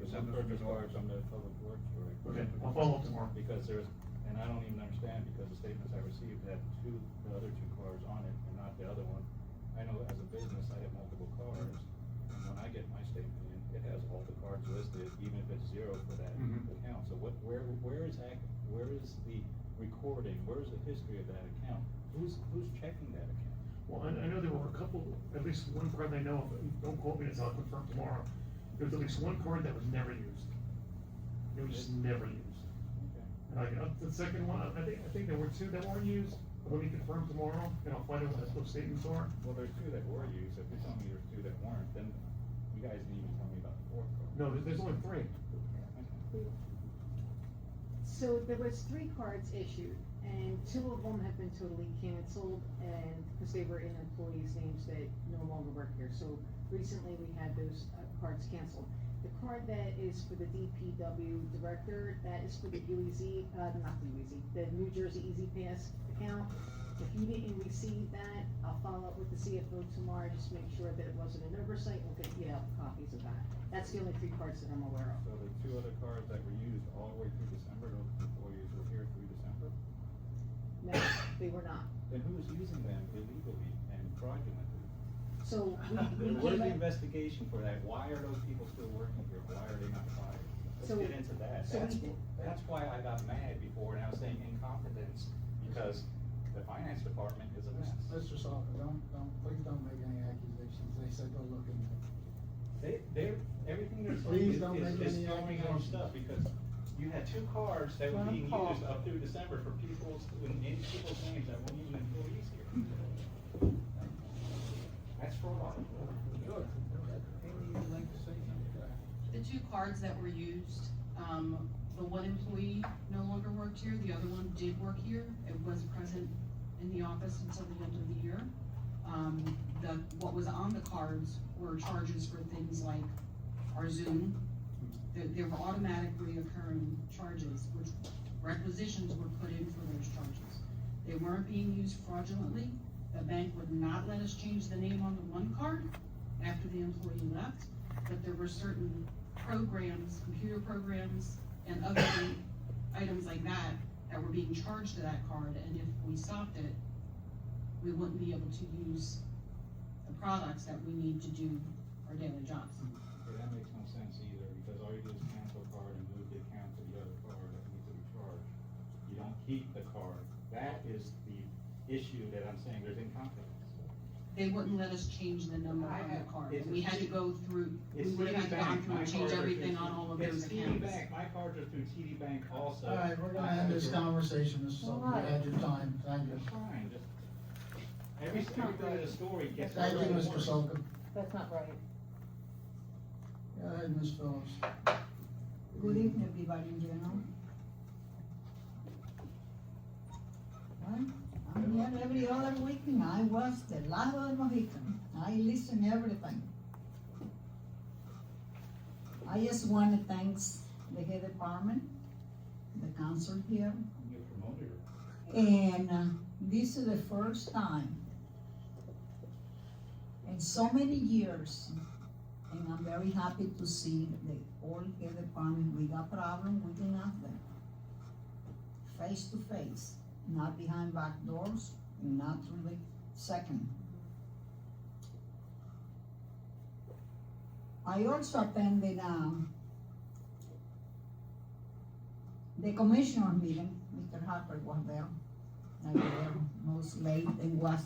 The purchase cards from the Public Works director. Okay, I'll follow up tomorrow. Because and I don't even understand, because the statements I received had the other 2 cars on it and not the other one. I know as a business, I have multiple cars, and when I get my statement in, it has all the cards listed, even if it's 0 for that account. So where is the recording, where is the history of that account? Who's checking that account? Well, I know there were a couple, at least one card I know of, and don't quote me, as I'll confirm tomorrow. There was at least one card that was never used. It was just never used. And I up to the second one, I think there were two that weren't used, but let me confirm tomorrow, and I'll find out what those statements are. Well, there's two that were used, if you're telling me there's two that weren't, then you guys didn't even tell me about the fourth card. No, there's only three. So there was 3 cards issued, and 2 of them have been totally canceled, and, because they were in employees' names that no longer work here, so recently we had those cards canceled. The card that is for the DPW director, that is for the UEZ, not the UEZ, the New Jersey Easy Pass account. If you didn't receive that, I'll follow up with the CFO tomorrow, just make sure that it wasn't an oversight, we'll get you out copies of that. That's the only 3 cards that I'm aware of. So the two other cards that were used all the way through December, those employees were here through December? No, they were not. Then who's using them illegally and fraudulently? So we Where's came the up- investigation for that? Why are those people still working here? Why are they not fired? Let's So- get into that. so we did- That's why I got mad before, and I was saying incompetence, because the finance department is a mess. Mr. Salker, please don't make any accusations, they said go look into it. Everything they're Please saying don't make is any throwing out accusations. stuff, because you had 2 cards that were Let him being talk. used up through December for people's, in people's names that weren't even employees here. That's fraud. Good. Amy, you'd like to say something? The 2 cards that were used, the one employee no longer worked here, the other one did work here. It was present in the office until the end of the year. What was on the cards were charges for things like our Zoom. There were automatic reoccurring charges, which requisitions were put in for those charges. They weren't being used fraudulently. The bank would not let us change the name on the one card after the employee left, but there were certain programs, computer programs, and other items like that that were being charged to that card, and if we stopped it, we wouldn't be able to use the products that we need to do our daily jobs. Okay, that makes no sense either, because all you do is cancel a card and move the account to the other card that needs to be charged. You don't keep the card. That is the issue that I'm saying, there's incompetence. They wouldn't let us change the number on the card. It's- We had to go through, we It's would have TD gone Bank. through My and change cards are everything through- on all of it's those TD accounts. Bank. My cards are through TD Bank also. All right, we're gonna end this conversation, Mr. Salker, you had your time, thank you. Fine, just, every bit of the story gets. Thank you, more Mr. important. Salker. That's not right. Go ahead, Ms. Phillips. Good evening, everybody in general. Well, I'm here every other weekend. I was the last of the Mohican. I listen everything. I just want to thank the head department, the council here, You promoted her. and this is the first time in so many years, and I'm very happy to see the all head department, we got problem, we can ask them. Face to face, not behind back doors, and not through the second. I also attended, the commissioner meeting, Mr. Harper was there. I was there most late, and was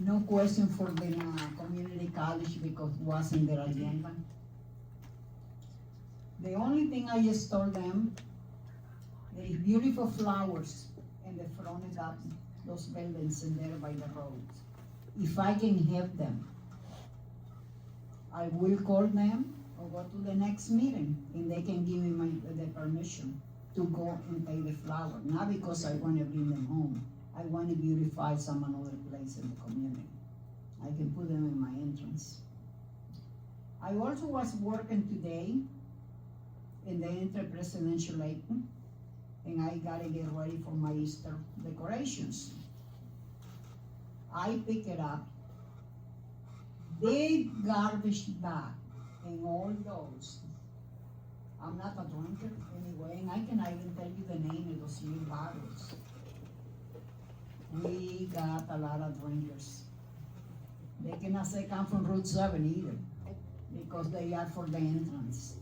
no question for the, community college because it wasn't their agenda. The only thing I just told them, there is beautiful flowers in the front of that, those buildings in there by the road. If I can help them, I will call them or go to the next meeting and they can give me the permission to go and take the flower. Not because I wanna bring them home. I wanna beautify some another place in the community. I can put them in my entrance. I also was working today in the inter-presidential Lakeland, and I gotta get ready for my Easter decorations. I pick it up, big garbage bag, and all those. I'm not a drinker anyway, and I can even tell you the name of those little bottles. We got a lot of drinkers. They cannot say come from Route 7 either, because they are for the entrance.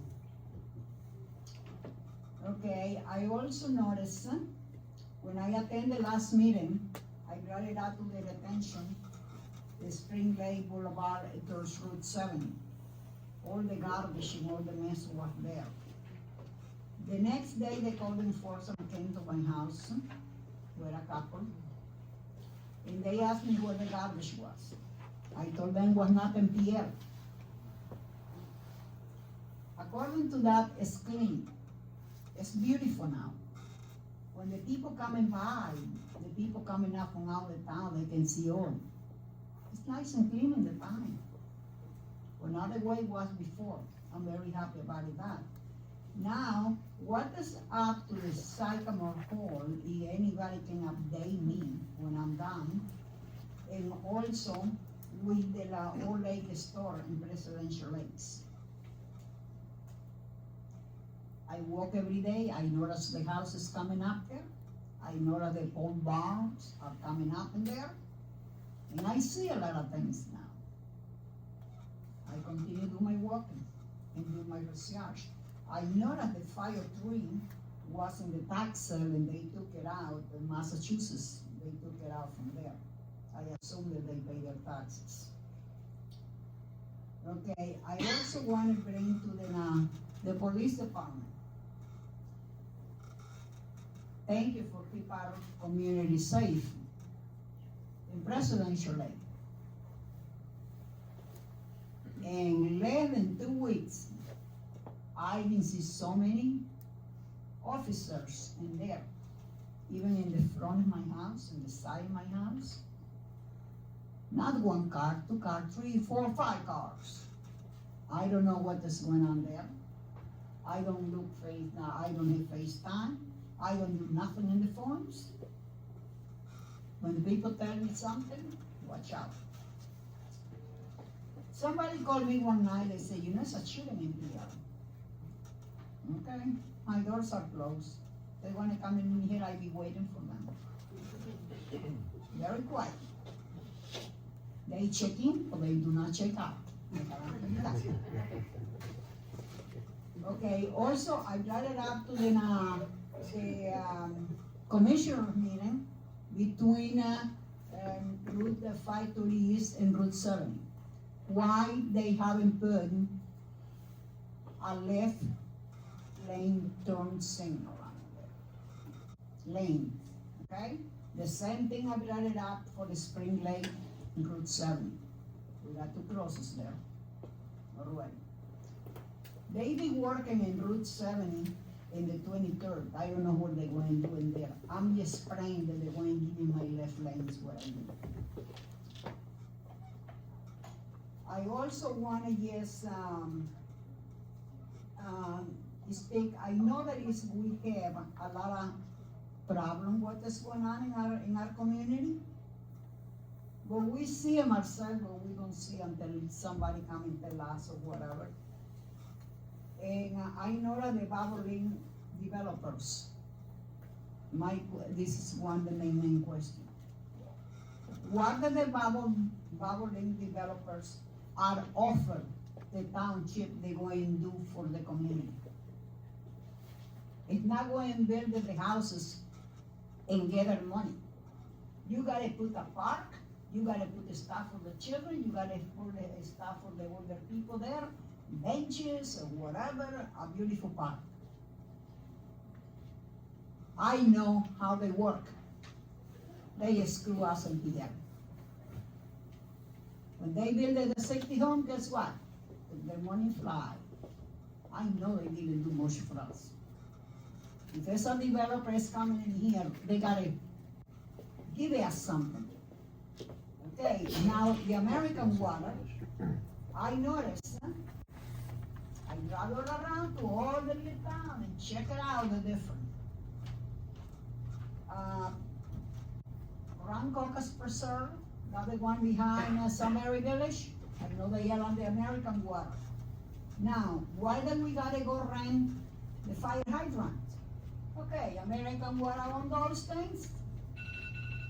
Okay, I also noticed when I attended the last meeting, I brought it out to their attention, the Spring Lake Boulevard towards Route 7. All the garbage and all the mess was there. The next day, the code enforcement came to my house, with a couple, and they asked me where the garbage was. I told them was not in Pierre. According to that, it's clean. It's beautiful now. When the people coming by, the people coming up from out of town, they can see all. It's nice and clean in the town. Well, not the way it was before. I'm very happy about that. Now, what is up to the Sycamore Hall, if anybody can update me when I'm done, and also with the Old Lake store in Presidential Lakes. I walk every day, I notice the houses coming up there, I notice the old barns are coming up in there, and I see a lot of things now. I continue to do my walking and do my research. I know that the fire tree was in the tax sale and they took it out in Massachusetts. They took it out from there. I assume that they pay their taxes. Okay, I also want to bring to the police department. Thank you for keeping our community safe in Presidential Lake. In less than 2 weeks, I didn't see so many officers in there, even in the front of my house, in the side of my house. Not 1 car, 2 cars, 3, 4, 5 cars. I don't know what is going on there. I don't look I don't have FaceTime. I don't do nothing in the phones. When the people tell me something, watch out. Somebody called me one night, they said, it's a shooting in here. Okay, my doors are closed. They want to come in here, I'll be waiting for them. Very quiet. They check in, or they do not check out. Okay, also, I brought it up to the commissioner meeting between Route 530 East and Route 7. Why they haven't put a left lane turn signal on there. Lane, okay? The same thing I brought it up for the Spring Lake and Route 7. We got 2 crosses there already. They be working in Route 70 in the 23rd. I don't know what they're going to do in there. I'm just praying that they're going to give me my left lanes where I need. I also want to just speak. I know that we have a lot of problem what is going on in our community, but we see them ourselves, but we don't see them until somebody come and tell us or whatever. And I know that the bubbling developers, this is one of the main question. What are the bubbling developers are offered the township they're going to do for the community? It's not going to build the houses and gather money. You gotta put a park, you gotta put the stuff for the children, you gotta put the stuff for the older people there, benches or whatever, a beautiful park. I know how they work. They screw us in here. When they build the safety home, guess what? Their money fly. I know they didn't do much for us. If there's a developer is coming in here, they gotta give us something. Okay, now the American water, I noticed, I drive all around to all the little town and check it out, the different. Round Caucus Preserve, the one behind Sunbury Village, I know they are on the American water. Now, why do we gotta go rent the fire hydrant? Okay, American water on those things.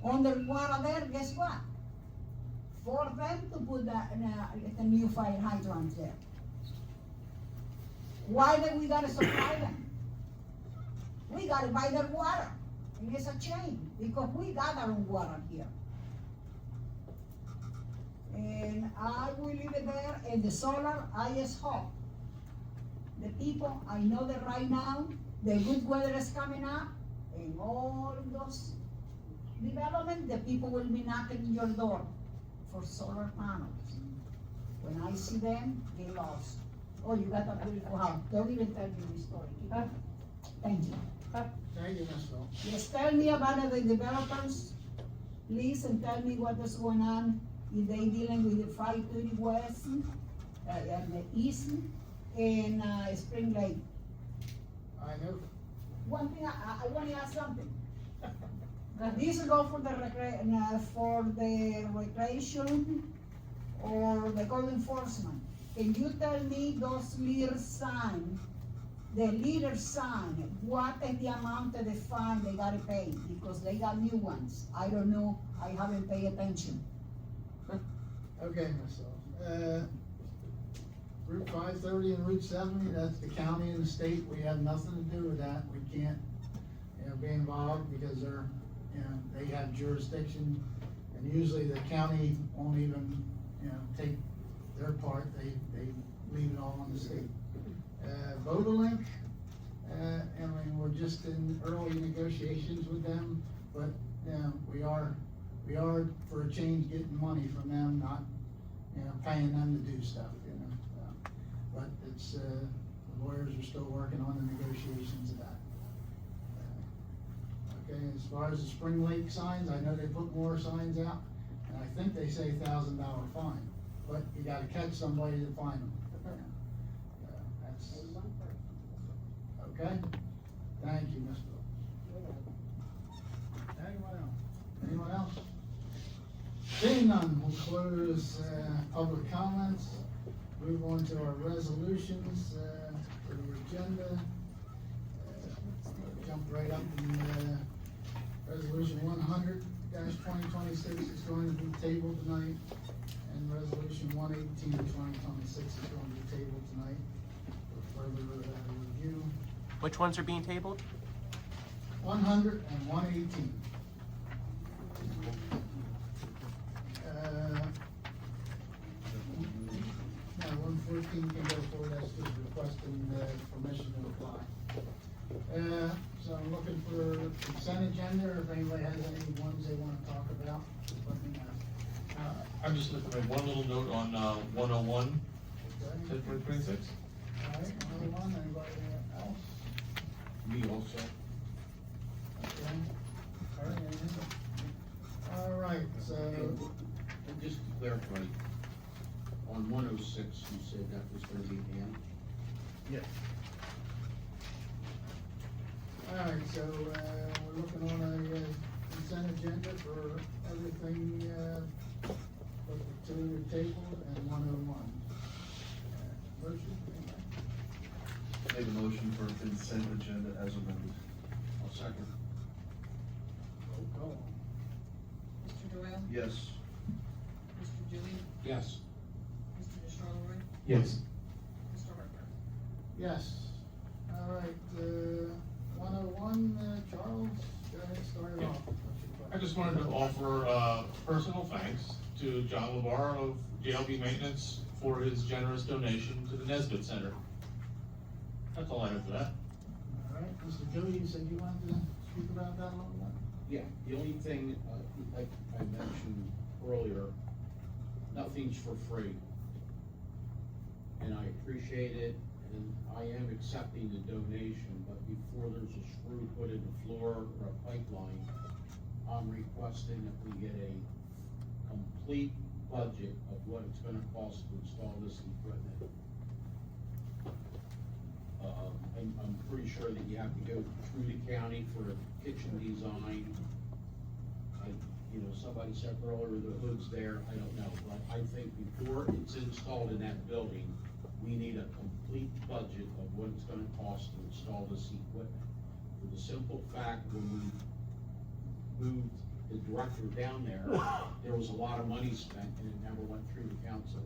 Underwater there, guess what? For them to put the new fire hydrant there. Why do we gotta supply them? We gotta buy their water. And it's a shame, because we got our own water here. And I will leave it there, and the solar, I just hope. The people, I know that right now, the good weather is coming up, and all those development, the people will be knocking your door for solar panels. When I see them, they lost. Oh, you got a beautiful house, don't even tell me the story. Thank you. Thank you, Ms. Phil. Just tell me about the developers, please, and tell me what is going on. If they dealing with the 530 West, and the East, and Spring Lake. I know. One thing, I want to ask something. This go for the recreation or the code enforcement. Can you tell me those leader sign, the leader sign, what is the amount of the fine they gotta pay? Because they got new ones. I don't know, I haven't paid attention. Okay, myself. Route 530 and Route 70, that's the county and the state. We have nothing to do with that. We can't, be involved because they're, they have jurisdiction. And usually the county won't even, take their part. They leave it all on the state. Vodalink, we're just in early negotiations with them, but, we are for a change getting money from them, not, paying them to do stuff, but it's, the lawyers are still working on the negotiations of that. Okay, as far as the Spring Lake signs, I know they put more signs out, and I think they say $1,000 fine, but you gotta catch somebody to find them. That's, okay? Thank you, Ms. Bill. Anyone else? Anyone else? Seeing none, we'll close, public comments, move on to our resolutions, for the agenda. Jump right up in, resolution 100-2026 is going to be tabled tonight, and resolution 118-2026 is going to be tabled tonight for further, review. Which ones are being tabled? 100 and 118. No, 114 can go forward, that's just requesting, permission to apply. So I'm looking for consent agenda, or if anybody has any ones they wanna talk about, just let me know. I'm just looking at one little note on, 101, Okay. 10/26. All right, another one, anybody else? Me also. Okay. All right, anything? All right, so, And just to clarify, on 106, you said that was gonna be Ann? Yes. all right, so, we're looking on a consent agenda for everything, with the two tabled and 101. Motion? Make a motion for consent agenda as amended. I'll second. Roll call. Mr. Doyle? Yes. Mr. Dewey? Yes. Mr. DeSharleroy? Yes. Mr. Harper? Yes. All right, 101, Charles, go ahead, start it off. What's your question? I just wanted to offer, personal thanks to John LeVar of JLB Maintenance for his generous donation to the Nesbitt Center. That's all I have for that. All right, Mr. Joey, you said you wanted to speak about that a little bit? Yeah, the only thing, like I mentioned earlier, nothing's for free. And I appreciate it, and I am accepting the donation, but before there's a screw put in the floor or a pipeline, I'm requesting that we get a complete budget of what it's gonna cost to install this equipment. I'm pretty sure that you have to go through the county for a kitchen design. Somebody said earlier the hood's there, I don't know, but I think before it's installed in that building, we need a complete budget of what it's gonna cost to install this equipment. For the simple fact, when we moved the director down there was a lot of money spent and it never went through the council.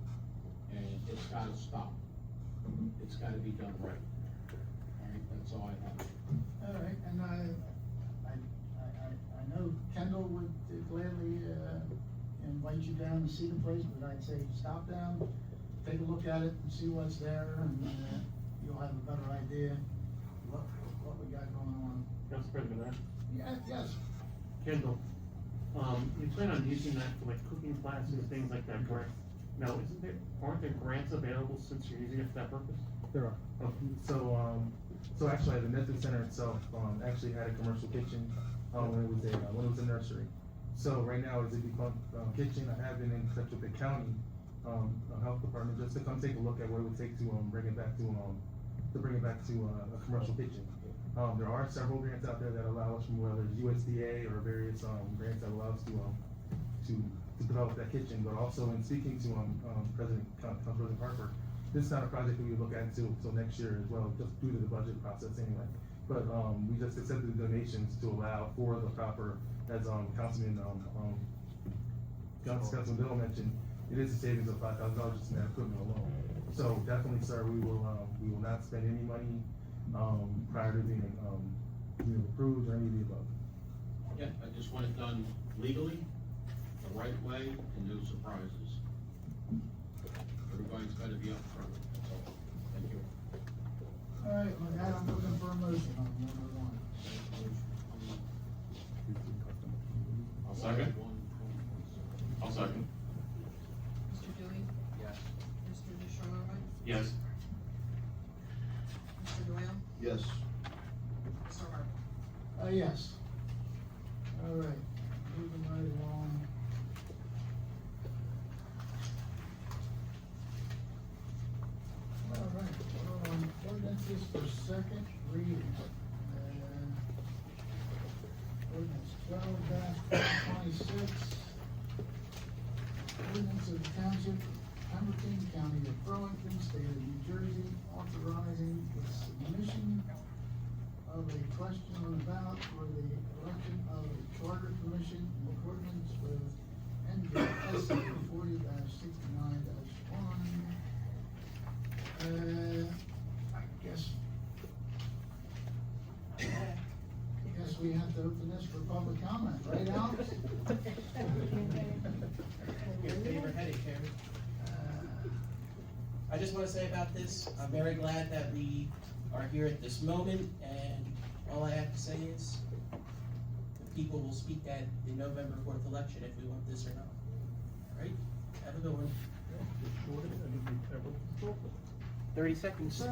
And it's gotta stop. It's gotta be done right. All right, that's all I have. All right, and I I know Kendall would gladly, invite you down to see the place, but I'd say stop down, take a look at it and see what's there, and, you'll have a better idea what we got going on. Council President, Yes. Kendall, you plan on using that for like cooking classes, things like that, correct? Now, aren't there grants available since you're using it for that purpose? There are. So actually, the Nesbitt Center itself, actually had a commercial kitchen, when it was a nursery. So right now, as it becomes, kitchen, I have been in touch with the county, health department, just to come take a look at what it would take to, bring it back to a commercial kitchen. There are several grants out there that allow us, from whether it's USDA or various, grants that allow us to develop that kitchen, but also in speaking to, President Harper, this is not a project that we look at until next year as well, just due to the budget process anyway. But, we just accepted the donations to allow for the proper, as, Councilman Bill mentioned, it is a savings of $5,000 just in that equipment alone. So definitely, sir, we will not spend any money, prior to being approved or any of the above. Yeah, I just want it done legally, the right way, and no surprises. Everybody's gotta be upfront, that's all. Thank you. All right, with that, I'm looking for a motion on number one. I'll second. I'll second. Mr. Dewey? Yes. Mr. DeShawn? Yes. Mr. Doyle? Yes. Mr. Harper? Yes. All right, moving right along. All right, we're on ordinances for second reading. Ordinance 12-26. Ordinance of the Township, Pemberton, County of Burlington, State of New Jersey, authorizing the submission of a question on the ballot for the election of a charter commission in accordance with NJSA 40-69-1. I guess we have to open this for public comment, right, Alex? Your favorite headache, Chairman. I just want to say about this, I'm very glad that we are here at this moment, and all I have to say is the people will speak at the November 4th election if we want this or not. All right? Have a good one. 30 seconds.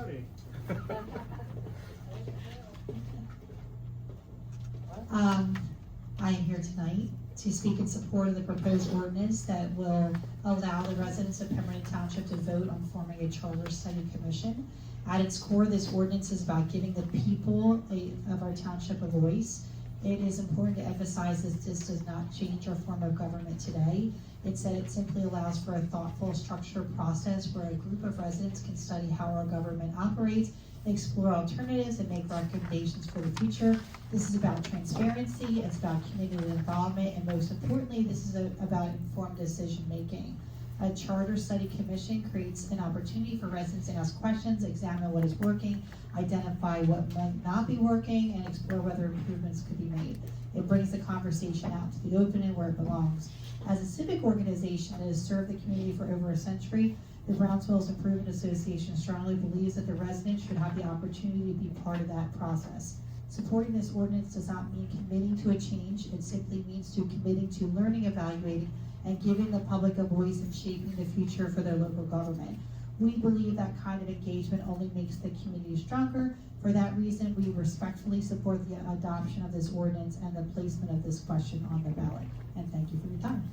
I am here tonight to speak in support of the proposed ordinance that will allow the residents of Pemberton Township to vote on forming a charter study commission. At its core, this ordinance is about giving the people of our township a voice. It is important to emphasize that this does not change our form of government today. Instead, it simply allows for a thoughtful, structured process where a group of residents can study how our government operates, explore alternatives, and make recommendations for the future. This is about transparency, it's about community involvement, and most importantly, this is about informed decision-making. A charter study commission creates an opportunity for residents to ask questions, examine what is working, identify what might not be working, and explore whether improvements could be made. It brings the conversation out to the open and where it belongs. As a civic organization that has served the community for over a century, the Brownsville Improvement Association strongly believes that the residents should have the opportunity to be part of that process. Supporting this ordinance does not mean committing to a change, it simply means to committing to learning, evaluating, and giving the public a voice in shaping the future for their local government. We believe that kind of engagement only makes the community stronger. For that reason, we respectfully support the adoption of this ordinance and the placement of this question on the ballot. And thank you for your time.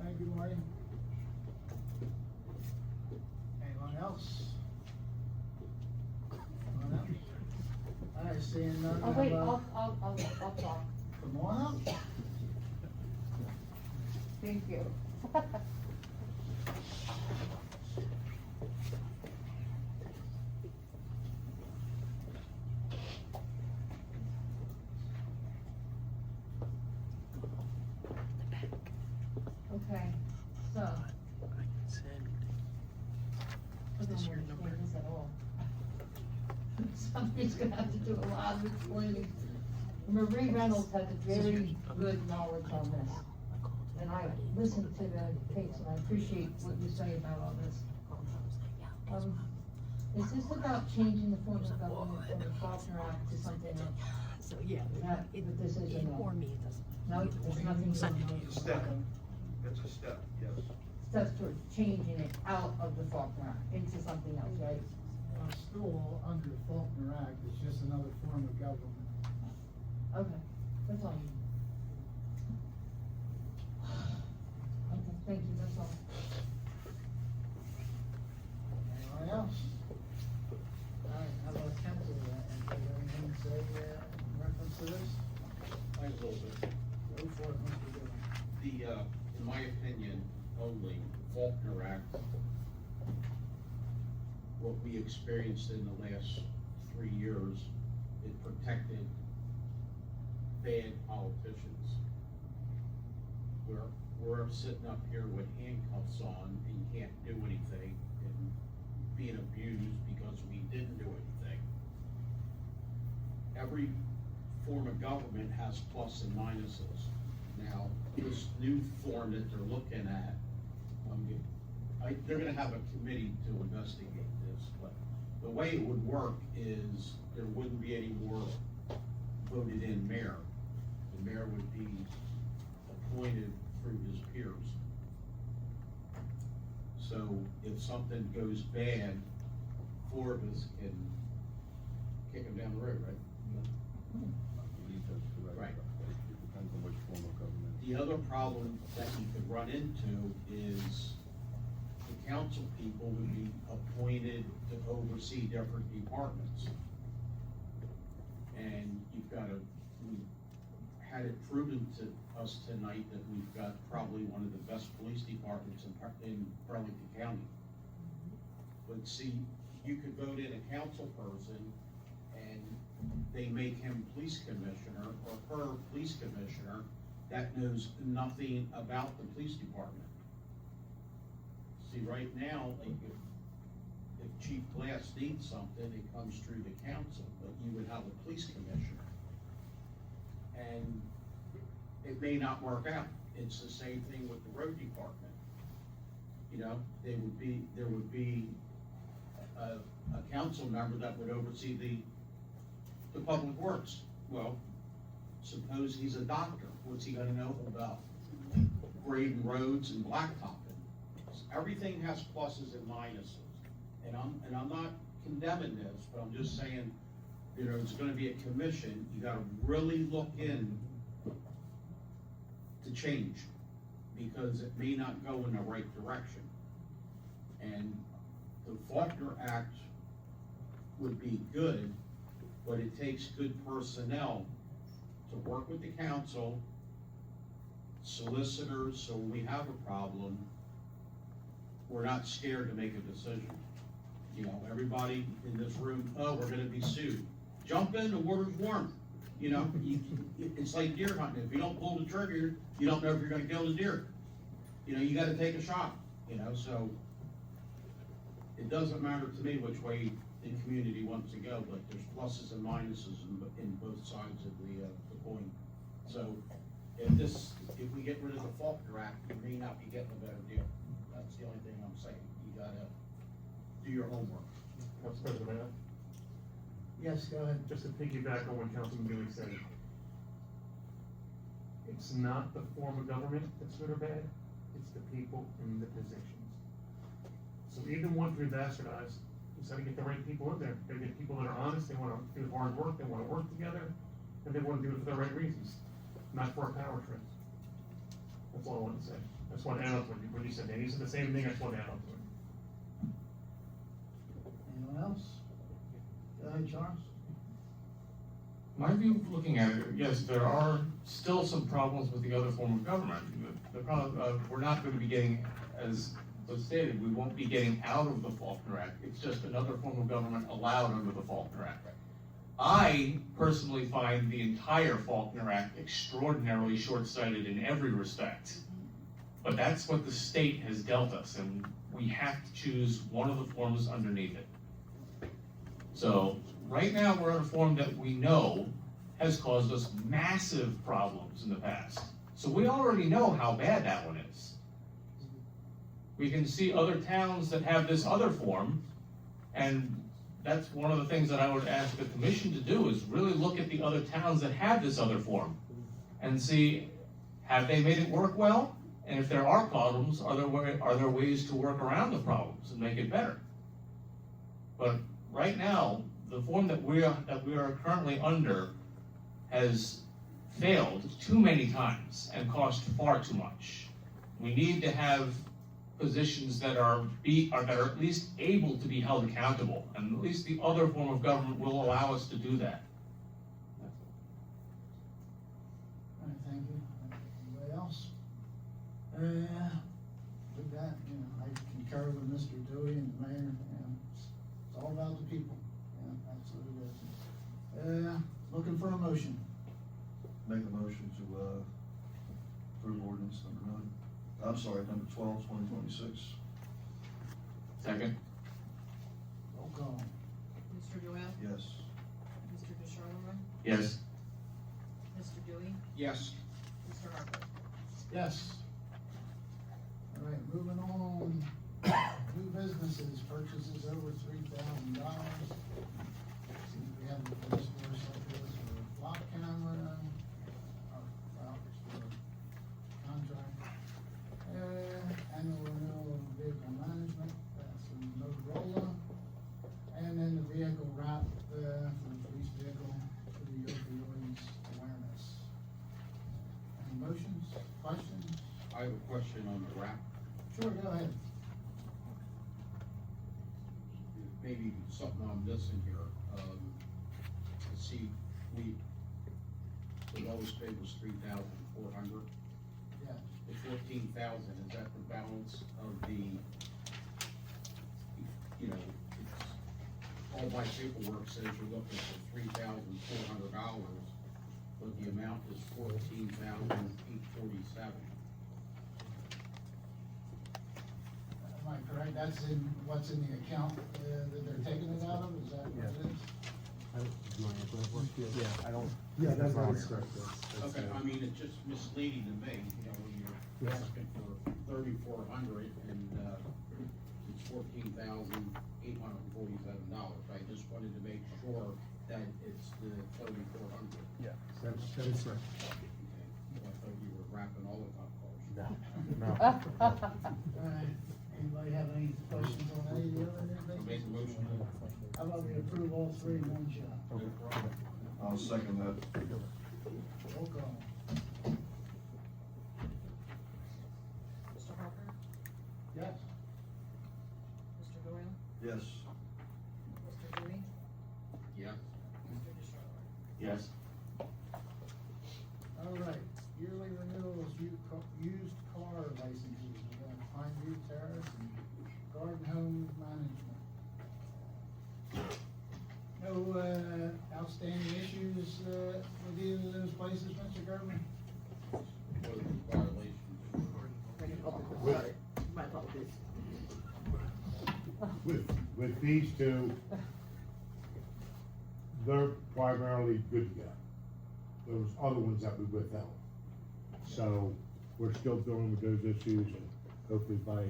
Thank you, Marty. Anyone else? Anyone else? All right, seeing none. Oh, wait, have, I'll talk. Come on up. Thank you. Okay, so. Is this your number? At all. Somebody's gonna have to do a lot of explaining. Marie Reynolds has a very good knowledge on this. And I listened to the tapes and I appreciate what you say about all this. Is this about changing the form of government from the Faulkner Act to something else? So, yeah. That, this is a no. Or me, it doesn't. No, there's nothing going on. It's a step, it's a step, yes. Steps towards changing it out of the Faulkner Act into something else, right? Still under the Faulkner Act, it's just another form of government. Okay, that's all. Okay, thank you, that's all. Anyone else? All right, how about council, anything to say, in reference to this? I have a little bit. Go for it, Mr. Dillon. In my opinion, only Faulkner Act, what we experienced in the last 3 years, it protected bad politicians. We're sitting up here with handcuffs on and you can't do anything and being abused because we didn't do anything. Every form of government has plus and minuses. Now, this new form that they're looking at, they're gonna have a committee to investigate this, but the way it would work is there wouldn't be any more voted in mayor. The mayor would be appointed through his peers. So if something goes bad, 4 of us can kick him down the road, right? Right. It depends on which form of government. The other problem that you could run into is the council people would be appointed to oversee different departments. And we had it proven to us tonight that we've got probably one of the best police departments in Burlington County. But see, you could vote in a council person and they make him police commissioner or her police commissioner that knows nothing about the police department. See, right now, like if Chief Glass needs something, it comes through the council, but you would have a police commissioner. And it may not work out. It's the same thing with the road department. You know, there would be a council member that would oversee the public works. Well, suppose he's a doctor, what's he gonna know about grading roads and blacktopping? Everything has pluses and minuses, and I'm not condemning this, but I'm just saying, you know, it's gonna be a commission, you gotta really look in to change, because it may not go in the right direction. And the Faulkner Act would be good, but it takes good personnel to work with the council, solicitors, so when we have a problem, we're not scared to make a decision. You know, everybody in this room, oh, we're gonna be sued. Jump in, the water's warm. You know, it's like deer hunting. If you don't pull the trigger, you don't know if you're gonna kill the deer. You know, you gotta take a shot, you know, so it doesn't matter to me which way the community wants to go, but there's pluses and minuses in both sides of the coin. So if we get rid of the Faulkner Act, you may not be getting a better deal. That's the only thing I'm saying. You gotta do your homework. Council President, may I? Yes, go ahead. Just to piggyback on what Councilman Dewey said. It's not the form of government that's good or bad, it's the people in the positions. So even once we bastardize, we just gotta get the right people in there. Gotta get people that are honest, they wanna do hard work, they wanna work together, and they wanna do it for the right reasons, not for a power trip. That's all I wanted to say. I just want to add up what you said, Dan. You said the same thing, I just want to add up to it. Anyone else? Go ahead, Charles. My view of looking at it, yes, there are still some problems with the other form of government. The problem, we're not going to be getting, as was stated, we won't be getting out of the Faulkner Act. It's just another form of government allowed under the Faulkner Act. I personally find the entire Faulkner Act extraordinarily short-sighted in every respect. But that's what the state has dealt us, and we have to choose one of the forms underneath it. So, right now, we're at a form that we know has caused us massive problems in the past. So we already know how bad that one is. We can see other towns that have this other form, and that's one of the things that I would ask the commission to do, is really look at the other towns that have this other form and see, have they made it work well? And if there are problems, are there ways to work around the problems and make it better? But right now, the form that we are currently under has failed too many times and cost far too much. We need to have positions that are at least able to be held accountable, and at least the other form of government will allow us to do that. All right, thank you. Anybody else? With that, I concur with Mr. Dewey and the mayor, it's all about the people. Yeah, that's what it is. Looking for a motion. Make a motion to, approve ordinance number 12, 2026. Second? Roll call. Mr. Doyle? Yes. Mr. DeCharleroi? Yes. Mr. Dewey? Yes. Mr. Harper? Yes. All right, moving on. New businesses, purchases over $3,000. See, we have the police force like this for block camera, for contract. Annual renewal of vehicle management, that's in Motorola. And then the vehicle wrap, for the police vehicle, for the opioids awareness. Any motions, questions? I have a question on the wrap. Sure, go ahead. Maybe something I'm missing here. Let's see, the lowest bid was 3,400. Yeah. The 14,000, is that the balance of the, it's, all my paperwork says you're looking for $3,400, but the amount is $14,847. Am I correct? That's what's in the account, that they're taking it out of, is that what it is? Yeah, I don't. Yeah, that's correct. Okay, I mean, it's just misleading to me, when you're asking for 3,400 and, it's $14,847. I just wanted to make sure that it's the 3,400. Yeah, that is correct. Okay, well, I thought you were wrapping all the cop cars. No. All right, anybody have any questions on any of the other new Make a business? motion. How about we approve all three in one shot? I'll second that. Roll call. Mr. Harper? Yes. Mr. Doyle? Yes. Mr. Dewey? Yes. Mr. DeCharleroi? Yes. All right, yearly renewals, used car licenses, we got Pine View Terrace and Garden Home Management. No, outstanding issues, with either of those places, Mr. Gerben? What are the violations? Sorry, my apologies. With these two, they're primarily good to go. There was other ones that we withheld. So we're still dealing with those issues, and hopefully by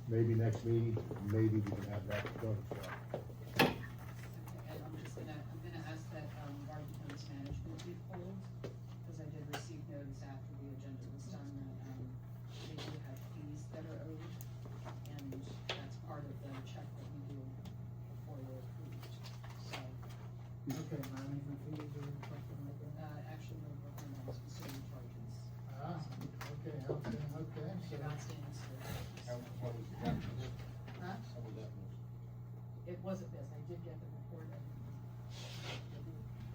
maybe next meeting, maybe we can have that done. And I'm gonna ask that, Garden Homes Management be pulled, because I did receive notice after the agenda was done that, they do have fees that are owed, and that's part of the check that we do before they're approved, so, Okay, management fees or something like that? actually, no, we're going on specific charges. Okay, okay, so. Outstanding services. What was that? Huh? How was that? It wasn't this, I did get the report, and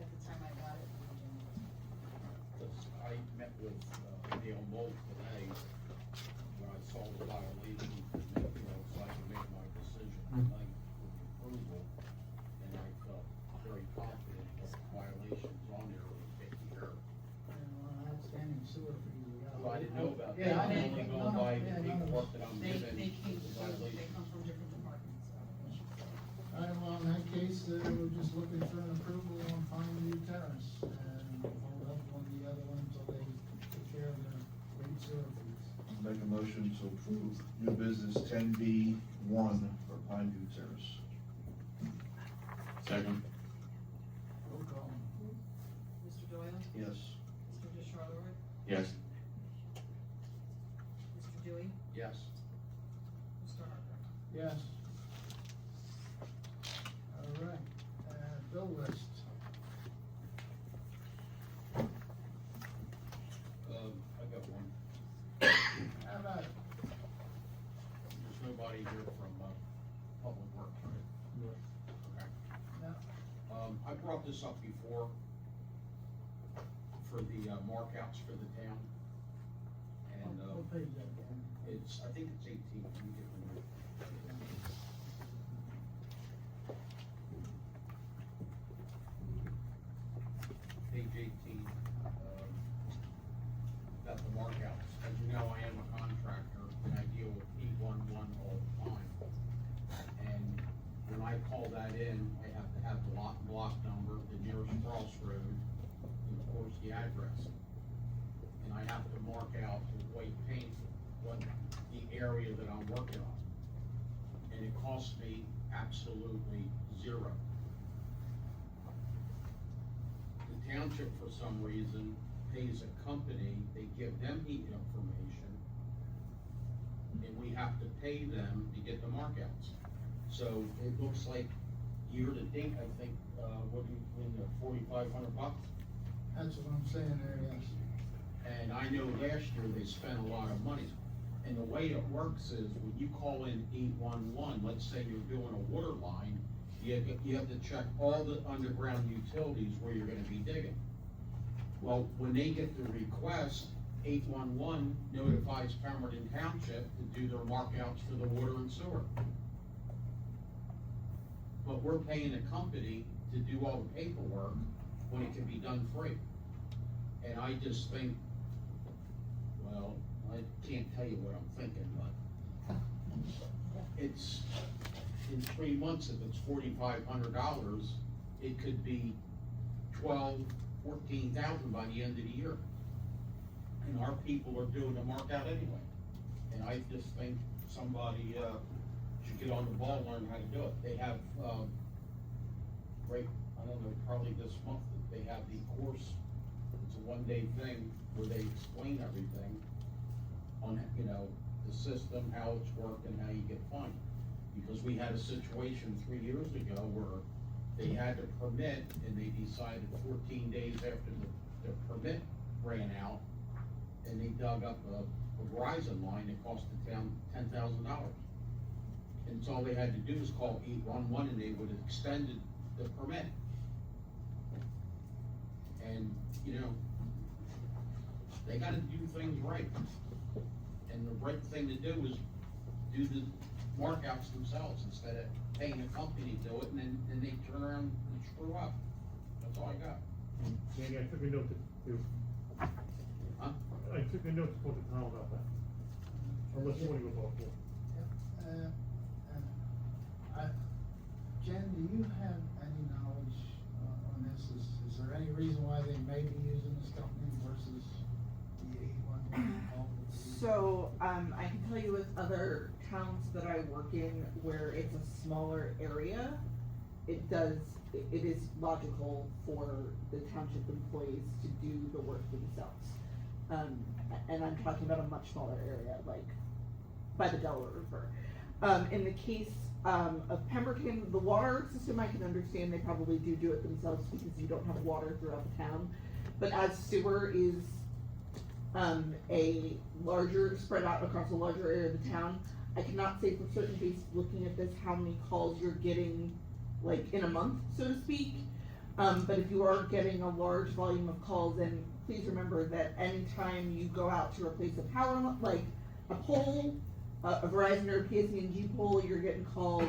at the time I got it, the agenda was. Because I met with Neil Mold today, when I saw the violation, so I could make my decision tonight with the approval, and I felt very confident that the violations on there were taken care of. Outstanding sewer fees we got. Well, I didn't know about that. Yeah, I I'm didn't. only going by the paperwork that I'm They given. came, the they violation. come from different departments, so. All right, well, in that case, we're just looking for an approval on Pineview Terrace, and we'll hold up on the other one until they take care of their late sewer fees. Make a motion to approve new business 10B1 for Pineview Terrace. Second. Roll call. Mr. Doyle? Yes. Mr. DeCharlotte? Yes. Mr. Dewey? Yes. Mr. Harper? Yes. All right, bill list. I got one. How about it? There's nobody here from, Public Works, right? Okay. No. I brought this up before for the, markouts for the town. And, What page is that, Dan? it's, I think it's 18, let me get the number. Page 18, got the markouts. As you know, I am a contractor and I deal with P11 all the time. And when I call that in, I have to have the lot and block number, the nearest crossroad, and of course the address. And I have to mark out with white paint what the area that I'm working on. And it costs me absolutely zero. The township, for some reason, pays a company, they give them the information, and we have to pay them to get the markouts. So it looks like year to date, I think, what do you, in the $4,500? That's what I'm saying there, yes. And I know last year they spent a lot of money. And the way it works is when you call in 811, let's say you're doing a water line, you have to check all the underground utilities where you're gonna be digging. Well, when they get the request, 811 notifies Pemberton Township to do their markouts for the water and sewer. But we're paying a company to do all the paperwork when it can be done free. And I just think, well, I can't tell you what I'm thinking, but it's, in 3 months, if it's $4,500, it could be 12, 14,000 by the end of the year. And our people are doing the mark out anyway. And I just think somebody, should get on the ball and learn how to do it. They have, right, I don't know, probably this month, they have the course. It's a one-day thing where they explain everything on, you know, the system, how it's worked, and how you get fined. Because we had a situation 3 years ago where they had a permit, and they decided 14 days after the permit ran out, and they dug up a Verizon line that cost the town $10,000. And so all they had to do was call 811, and they would have extended the permit. And, you know, they gotta do things right. And the right thing to do is do the markouts themselves instead of paying a company to do it, and then they turn around and screw up. That's all I got. Danny, I took a note to, Huh? I took a note to put the Tom about that. Unless you wanna go talk to him. Jen, do you have any knowledge on this? Is there any reason why they may be using this company versus the 811 call? So, I can tell you with other towns that I work in where it's a smaller area, it is logical for the township employees to do the work themselves. And I'm talking about a much smaller area, like by the Delaware River. In the case of Pemberton, the water system, I can understand they probably do it themselves because you don't have water throughout the town. But as sewer is a larger, spread out across a larger area of the town, I cannot say for certain based looking at this how many calls you're getting like in a month, so to speak. But if you are getting a large volume of calls, then please remember that anytime you go out to replace a power, like a pole, a Verizon or a PSE&G pole, you're getting called.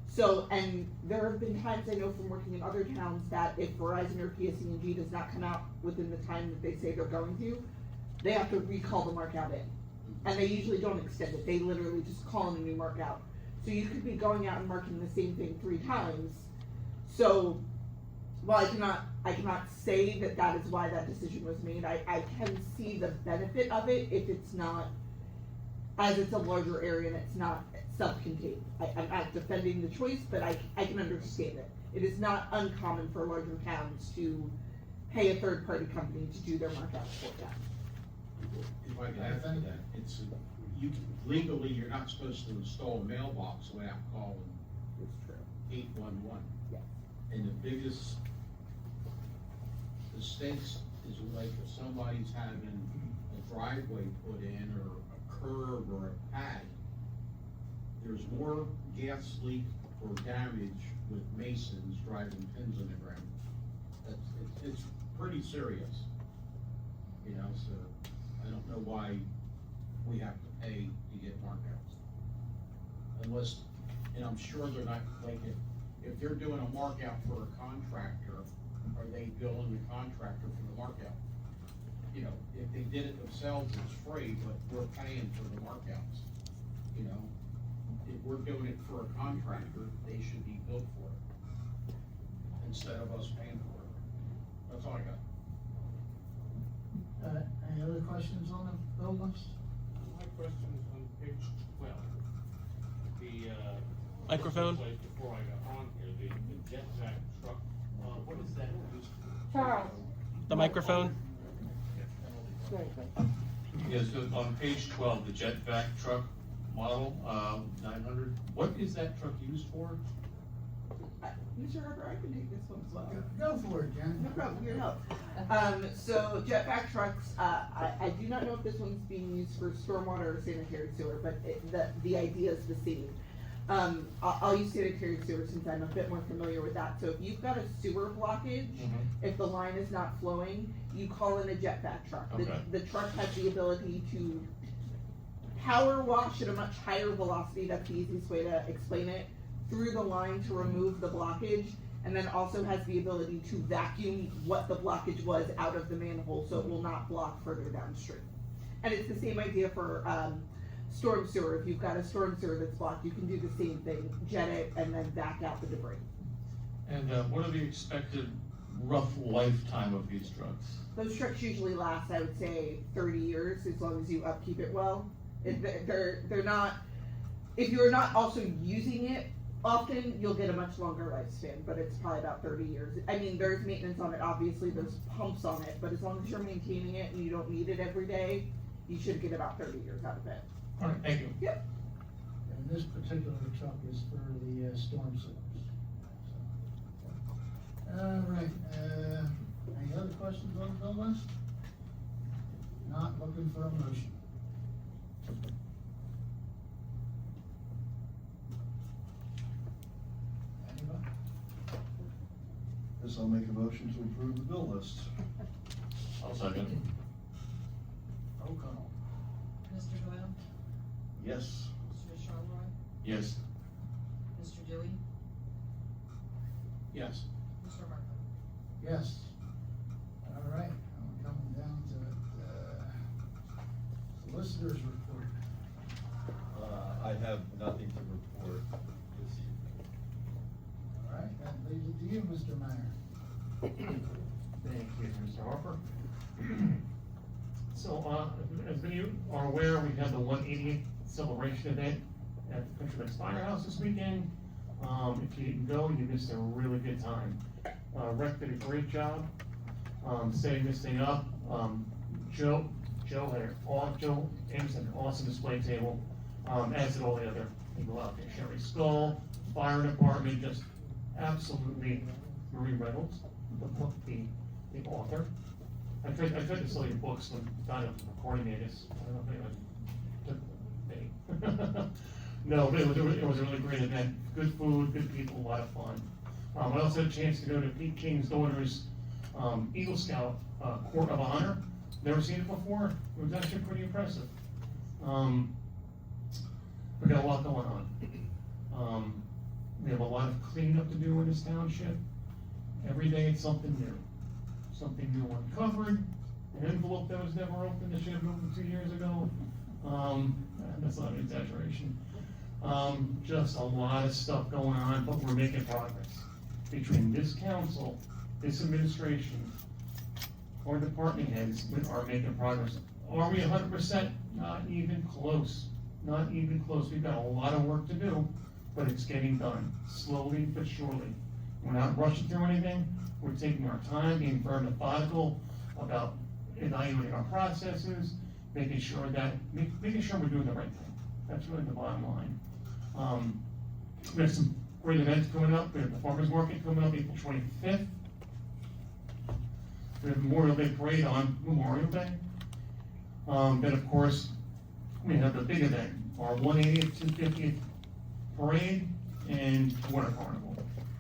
So, and there have been times I know from working in other towns that if Verizon or PSE&G does not come out within the time that they say they're going to, they have to recall the mark out in. And they usually don't extend it, they literally just call in a new mark out. So you could be going out and marking the same thing 3 times, So, while I cannot say that that is why that decision was made, I can see the benefit of it if it's not, as it's a larger area and it's not self-contained. I'm not defending the choice, but I can understand it. It is not uncommon for larger towns to pay a third-party company to do their markouts for them. If I could add to that, it's, legally, you're not supposed to install a mailbox without calling It's true. 811. Yes. And the biggest mistakes is like if somebody's having a driveway put in or a curb or a pad, there's more gas leak or damage with masons driving pins in the ground. It's pretty serious, you know, so I don't know why we have to pay to get markouts. Unless, and I'm sure they're not, like, if they're doing a markout for a contractor, are they billing the contractor for the markout? You know, if they did it themselves, it's free, but we're paying for the markouts, you know? If we're doing it for a contractor, they should be billed for it, instead of us paying for it. That's all I got. Any other questions on the bill list? My question is on page 12. The, Microphone. Before I got on here, the jetpack truck, what is that used for? Charles. The microphone. Yes, so on page 12, the jetpack truck model, 900, what is that truck used for? Mr. Harper, I can take this one as well. Go for it, Jen. No problem, your help. So jetpack trucks, I do not know if this one's being used for stormwater or sanitary sewer, but the idea is the same. I'll use sanitary sewer since I'm a bit more familiar with that. So if you've got a sewer blockage, if the line is not flowing, you call in a jetpack truck. Okay. The truck has the ability to power wash at a much higher velocity, that's the easiest way to explain it, through the line to remove the blockage, and then also has the ability to vacuum what the blockage was out of the manhole so it will not block further downstream. And it's the same idea for storm sewer. If you've got a storm sewer that's blocked, you can do the same thing, jet it, and then vac out the debris. And what are the expected rough lifetime of these trucks? Those trucks usually last, I would say, 30 years, as long as you upkeep it well. They're not, if you're not also using it often, you'll get a much longer lifespan, but it's probably about 30 years. I mean, there's maintenance on it, obviously, there's pumps on it, but as long as you're maintaining it and you don't need it every day, you should get about 30 years out of it. All right, thank you. Yep. And this particular truck is for the storm sewers. All right, any other questions on the bill list? Not looking for a motion. Anybody? Guess I'll make a motion to approve the bill list. I'll second. Roll call. Mr. Doyle? Yes. Mr. Charleroy? Yes. Mr. Dewey? Yes. Mr. Harper? Yes. All right, I'm coming down to solicitor's report. I have nothing to report this evening. All right, that leaves it to you, Mr. Meyer. Thank you, Mr. Harper. So, as many of you are aware, we had the 180th celebration event at the Countryman's Firehouse this weekend. If you didn't go, you missed a really good time. Rec did a great job, setting this thing up. Joe Ames had an awesome display table, as did all the other people out there. Sherry Skull, fire department, just absolutely. Marie Reynolds, the author. I tried to sell your books when kind of recording it. I don't know if anyone took the bait. No, but it was a really great event. Good food, good people, a lot of fun. I also had a chance to go to Pete King's daughter's Eagle Scout Court of Honor. Never seen it before. It was actually pretty impressive. We got a lot going on. We have a lot of cleanup to do in this township. Every day it's something new. Something new uncovered, an envelope that was never opened that should have been opened 2 years ago. That's not an exaggeration. Just a lot of stuff going on, but we're making progress. between this council, this administration, our department heads are making progress. Are we 100%? Not even close. Not even close. We've got a lot of work to do, but it's getting done, slowly but surely. We're not rushing through anything. We're taking our time, being very methodical about evaluating our processes, making sure we're doing the right thing. That's really the bottom line. We have some great events coming up. We have the Farmers Market coming up April 25th. We have Memorial Day Parade on Memorial Day. Then of course, we have the big event, our 180th, 250th parade and Winter Carnival,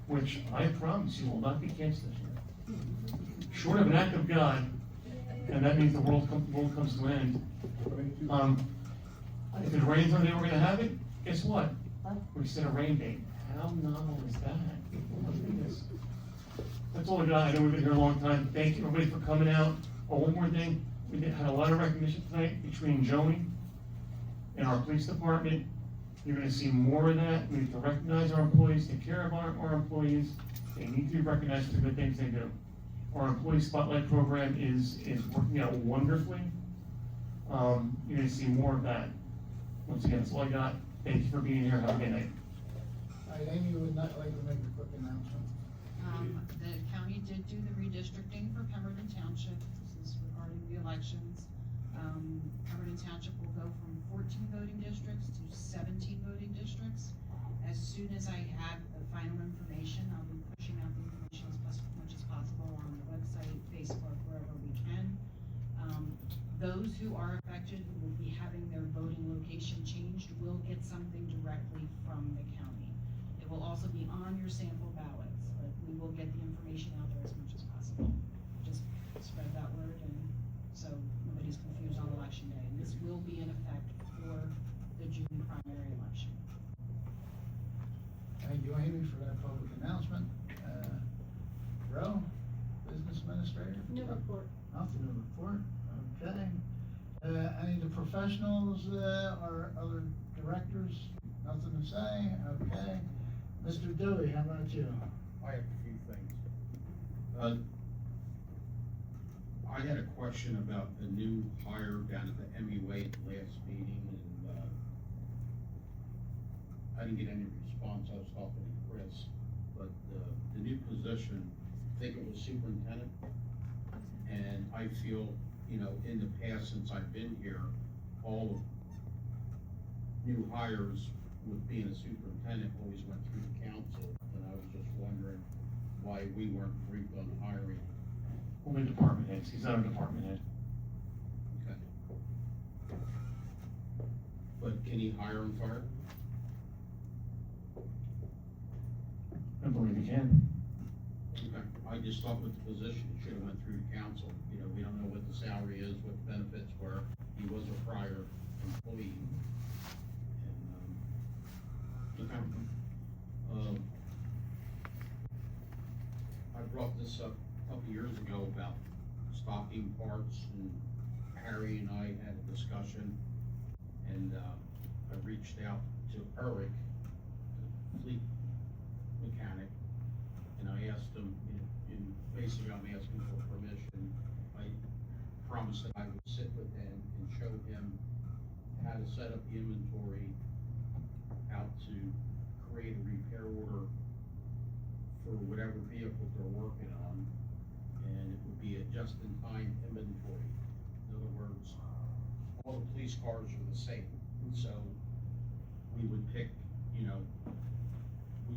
which I promise you will not be canceled this year. Short of an act of God, and that means the world comes to an end. If it rains on the day we're gonna have it, guess what? We set a rain date. How novel is that? Oh my goodness. That's all I got. I know we've been here a long time. Thank you everybody for coming out. Oh, one more thing. We had a lot of recognition tonight between Joni and our police department. You're gonna see more of that. We need to recognize our employees, take care of our employees. They need to be recognized for the good things they do. Our employee spotlight program is working out wonderfully. You're gonna see more of that. Once again, that's all I got. Thank you for being here. Have a good night. All right, Amy would not like to make a quick announcement. The county did do the redistricting for Pemberton Township. This is regarding the elections. Pemberton Township will go from 14 voting districts to 17 voting districts. As soon as I have the final information, I'll be pushing out the information as much as possible on the website, Facebook, wherever we can. Those who are affected, who will be having their voting location changed, will get something directly from the county. It will also be on your sample ballots, but we will get the information out there as much as possible. Just spread that word, and so nobody's confused on election day. And this will be in effect for the June primary election. Thank you, Amy, for that public announcement. Roe, Business Administrator? No report. Nothing to report, okay. Any of the professionals, or other directors, nothing to say, okay. Mr. Dewey, how about you? I have a few things. I had a question about the new hire down at the MUA at the last meeting, and, I didn't get any response. I was talking to Chris, but, the new position, I think it was superintendent, and I feel, in the past, since I've been here, all of new hires with being a superintendent always went through the council, and I was just wondering why we weren't briefed on hiring. Only department heads. He's not a department head. Okay. But can he hire and fire? I believe he can. Okay, I just thought with the position, it should have went through the council. We don't know what the salary is, what the benefits were. He was a prior employee. And, okay. I brought this up a couple years ago about stocking parts, and Harry and I had a discussion, and, I reached out to Eric, the fleet mechanic, and I asked him, basically I'm asking for permission. I promised that I would sit with him and show him how to set up the inventory, how to create a repair order for whatever vehicle they're working on, and it would be a just-in-time inventory. In other words, all the police cars are the same, so we would pick, we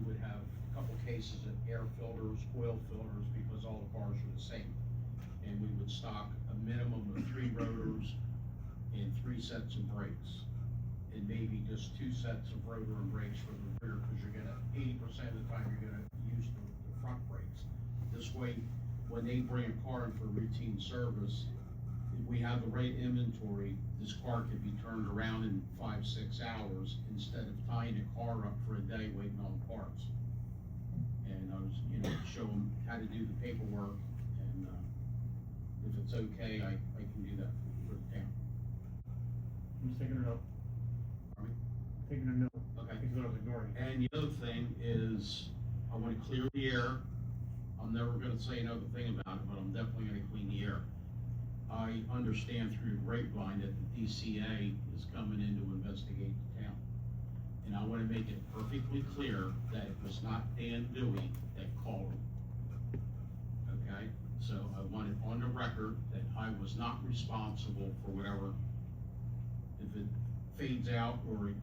would have a couple cases of air filters, oil filters, because all the cars are the same. And we would stock a minimum of 3 rotors and 3 sets of brakes, and maybe just 2 sets of rotor and brakes for the rear, because you're gonna, 80% of the time, you're gonna use the front brakes. This way, when they bring a car in for routine service, if we have the right inventory, this car could be turned around in 5-6 hours instead of tying a car up for a day waiting on parts. And I was, show them how to do the paperwork, and, if it's okay, I can do that for the town. I'm just taking a note. Pardon me? Taking a note. Okay. He's what I was ignoring. And the other thing is, I wanna clear the air. I'm never gonna say another thing about it, but I'm definitely gonna clean the air. I understand through the grapevine that the DCA is coming in to investigate the town. And I wanna make it perfectly clear that it was not Dan Dewey that called him. Okay, so I want it on the record that I was not responsible for whatever, if it fades out or it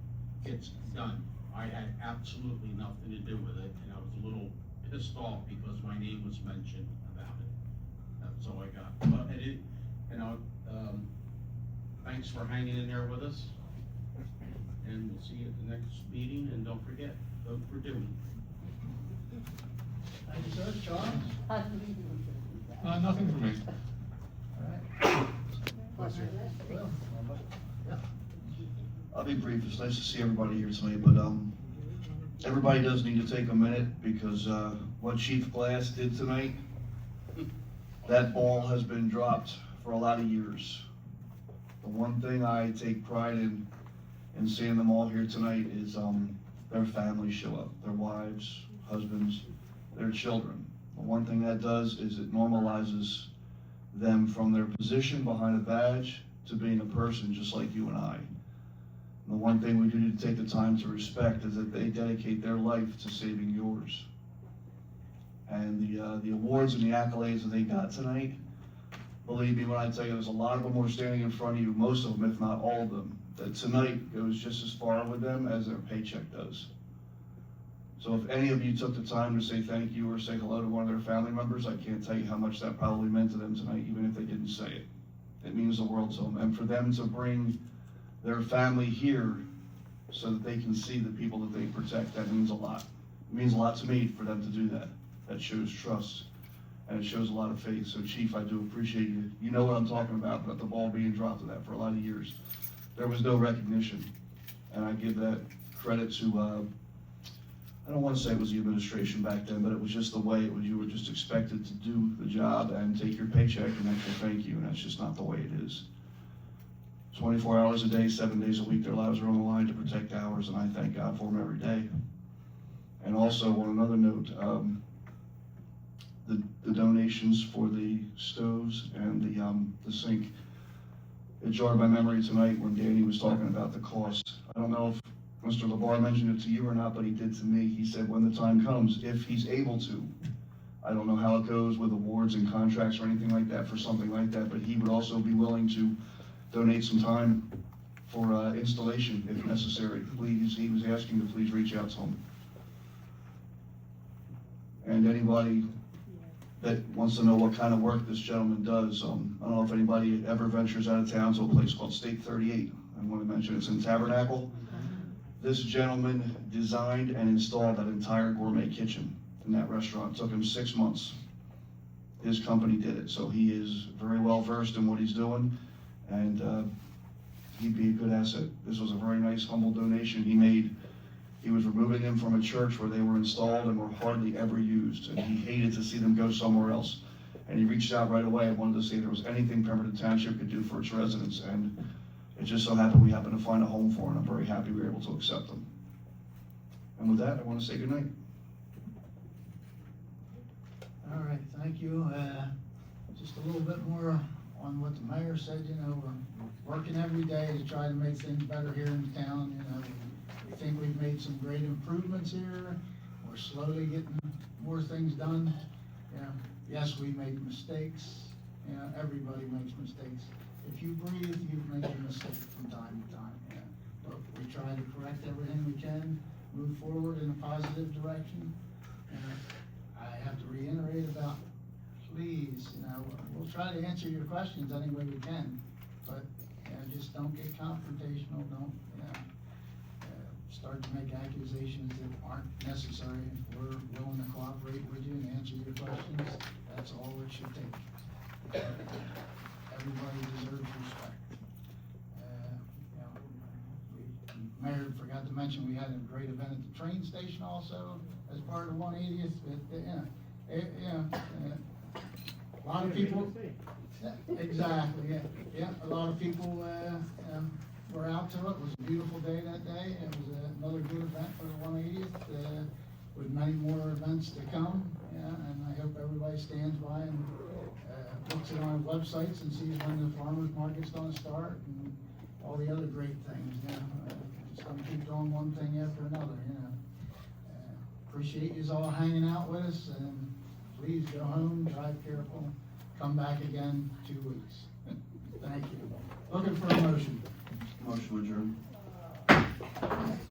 gets done. I had absolutely nothing to do with it, and I was a little pissed off because my name was mentioned about it. That's all I got. But thanks for hanging in there with us. And we'll see you at the next meeting, and don't forget, vote for Dewey. Thank you, sir. Charles? Nothing for me. Bless you. Well, yeah. I'll be brief. It's nice to see everybody here tonight, but everybody does need to take a minute because what Chief Glass did tonight, that ball has been dropped for a lot of years. The one thing I take pride in seeing them all here tonight is their families show up, their wives, husbands, their children. The one thing that does is it normalizes them from their position behind a badge to being a person just like you and I. And the one thing we do need to take the time to respect is that they dedicate their life to saving yours. And the awards and the accolades that they got tonight, believe me when I tell you, there's a lot of them were standing in front of you, most of them, if not all of them, that tonight goes just as far with them as their paycheck does. So if any of you took the time to say thank you or say hello to one of their family members, I can't tell you how much that probably meant to them tonight, even if they didn't say it. It means the world to them. And for them to bring their family here so that they can see the people that they protect, that means a lot. It means a lot to me for them to do that. That shows trust, and it shows a lot of faith. So Chief, I do appreciate you. You know what I'm talking about the ball being dropped to that for a lot of years. There was no recognition, and I give that credit to, I don't want to say it was the administration back then, but it was just the way it was. You were just expected to do the job and take your paycheck and extra thank you, and that's just not the way it is. 24 hours a day, 7 days a week, their lives are on the line to protect ours, and I thank God for them every day. And also, on another note, the donations for the stoves and the sink, it jarred my memory tonight when Danny was talking about the cost. I don't know if Mr. LeBar mentioned it to you or not, but he did to me. He said when the time comes, if he's able to, I don't know how it goes with awards and contracts or anything like that for something like that, but he would also be willing to donate some time for installation if necessary. Please, he was asking to please reach out to him. And anybody that wants to know what kind of work this gentleman does, I don't know if anybody ever ventures out of town to a place called State 38. I want to mention it's in Tabernacle. This gentleman designed and installed that entire gourmet kitchen in that restaurant. It took him 6 months. His company did it, so he is very well versed in what he's doing, and he'd be a good asset. This was a very nice, humble donation he made. He was removing them from a church where they were installed and were hardly ever used, and he hated to see them go somewhere else. And he reached out right away and wanted to see if there was anything Pemberton Township could do for its residents, and it just so happened we happened to find a home for him, and I'm very happy we were able to accept them. And with that, I want to say goodnight. All right, thank you. Just a little bit more on what the mayor said, we're working every day to try to make things better here in town, We think we've made some great improvements here. We're slowly getting more things done. Yes, we made mistakes. Everybody makes mistakes. If you breathe, you make a mistake from time to time. But we try to correct everything we can, move forward in a positive direction. I have to reiterate about, please, we'll try to answer your questions any way we can, but just don't get confrontational. Don't start to make accusations that aren't necessary. If we're willing to cooperate with you and answer your questions, that's all it should take. Everybody deserves respect. Mayor forgot to mention we had a great event at the train station also as part of the 180th. A lot of people. Exactly. Yeah. A lot of people were out to it. It was a beautiful day that day. It was another good event for the 180th. with many more events to come, yeah, and I hope everybody stands by and, looks at our websites and sees when the farmer's market's gonna start and all the other great things, you know. Just gonna keep doing one thing after another, you know. Appreciate yous all hanging out with us, and please go home, drive careful, come back again 2 weeks. Thank you. Looking for a motion. Motion adjourned.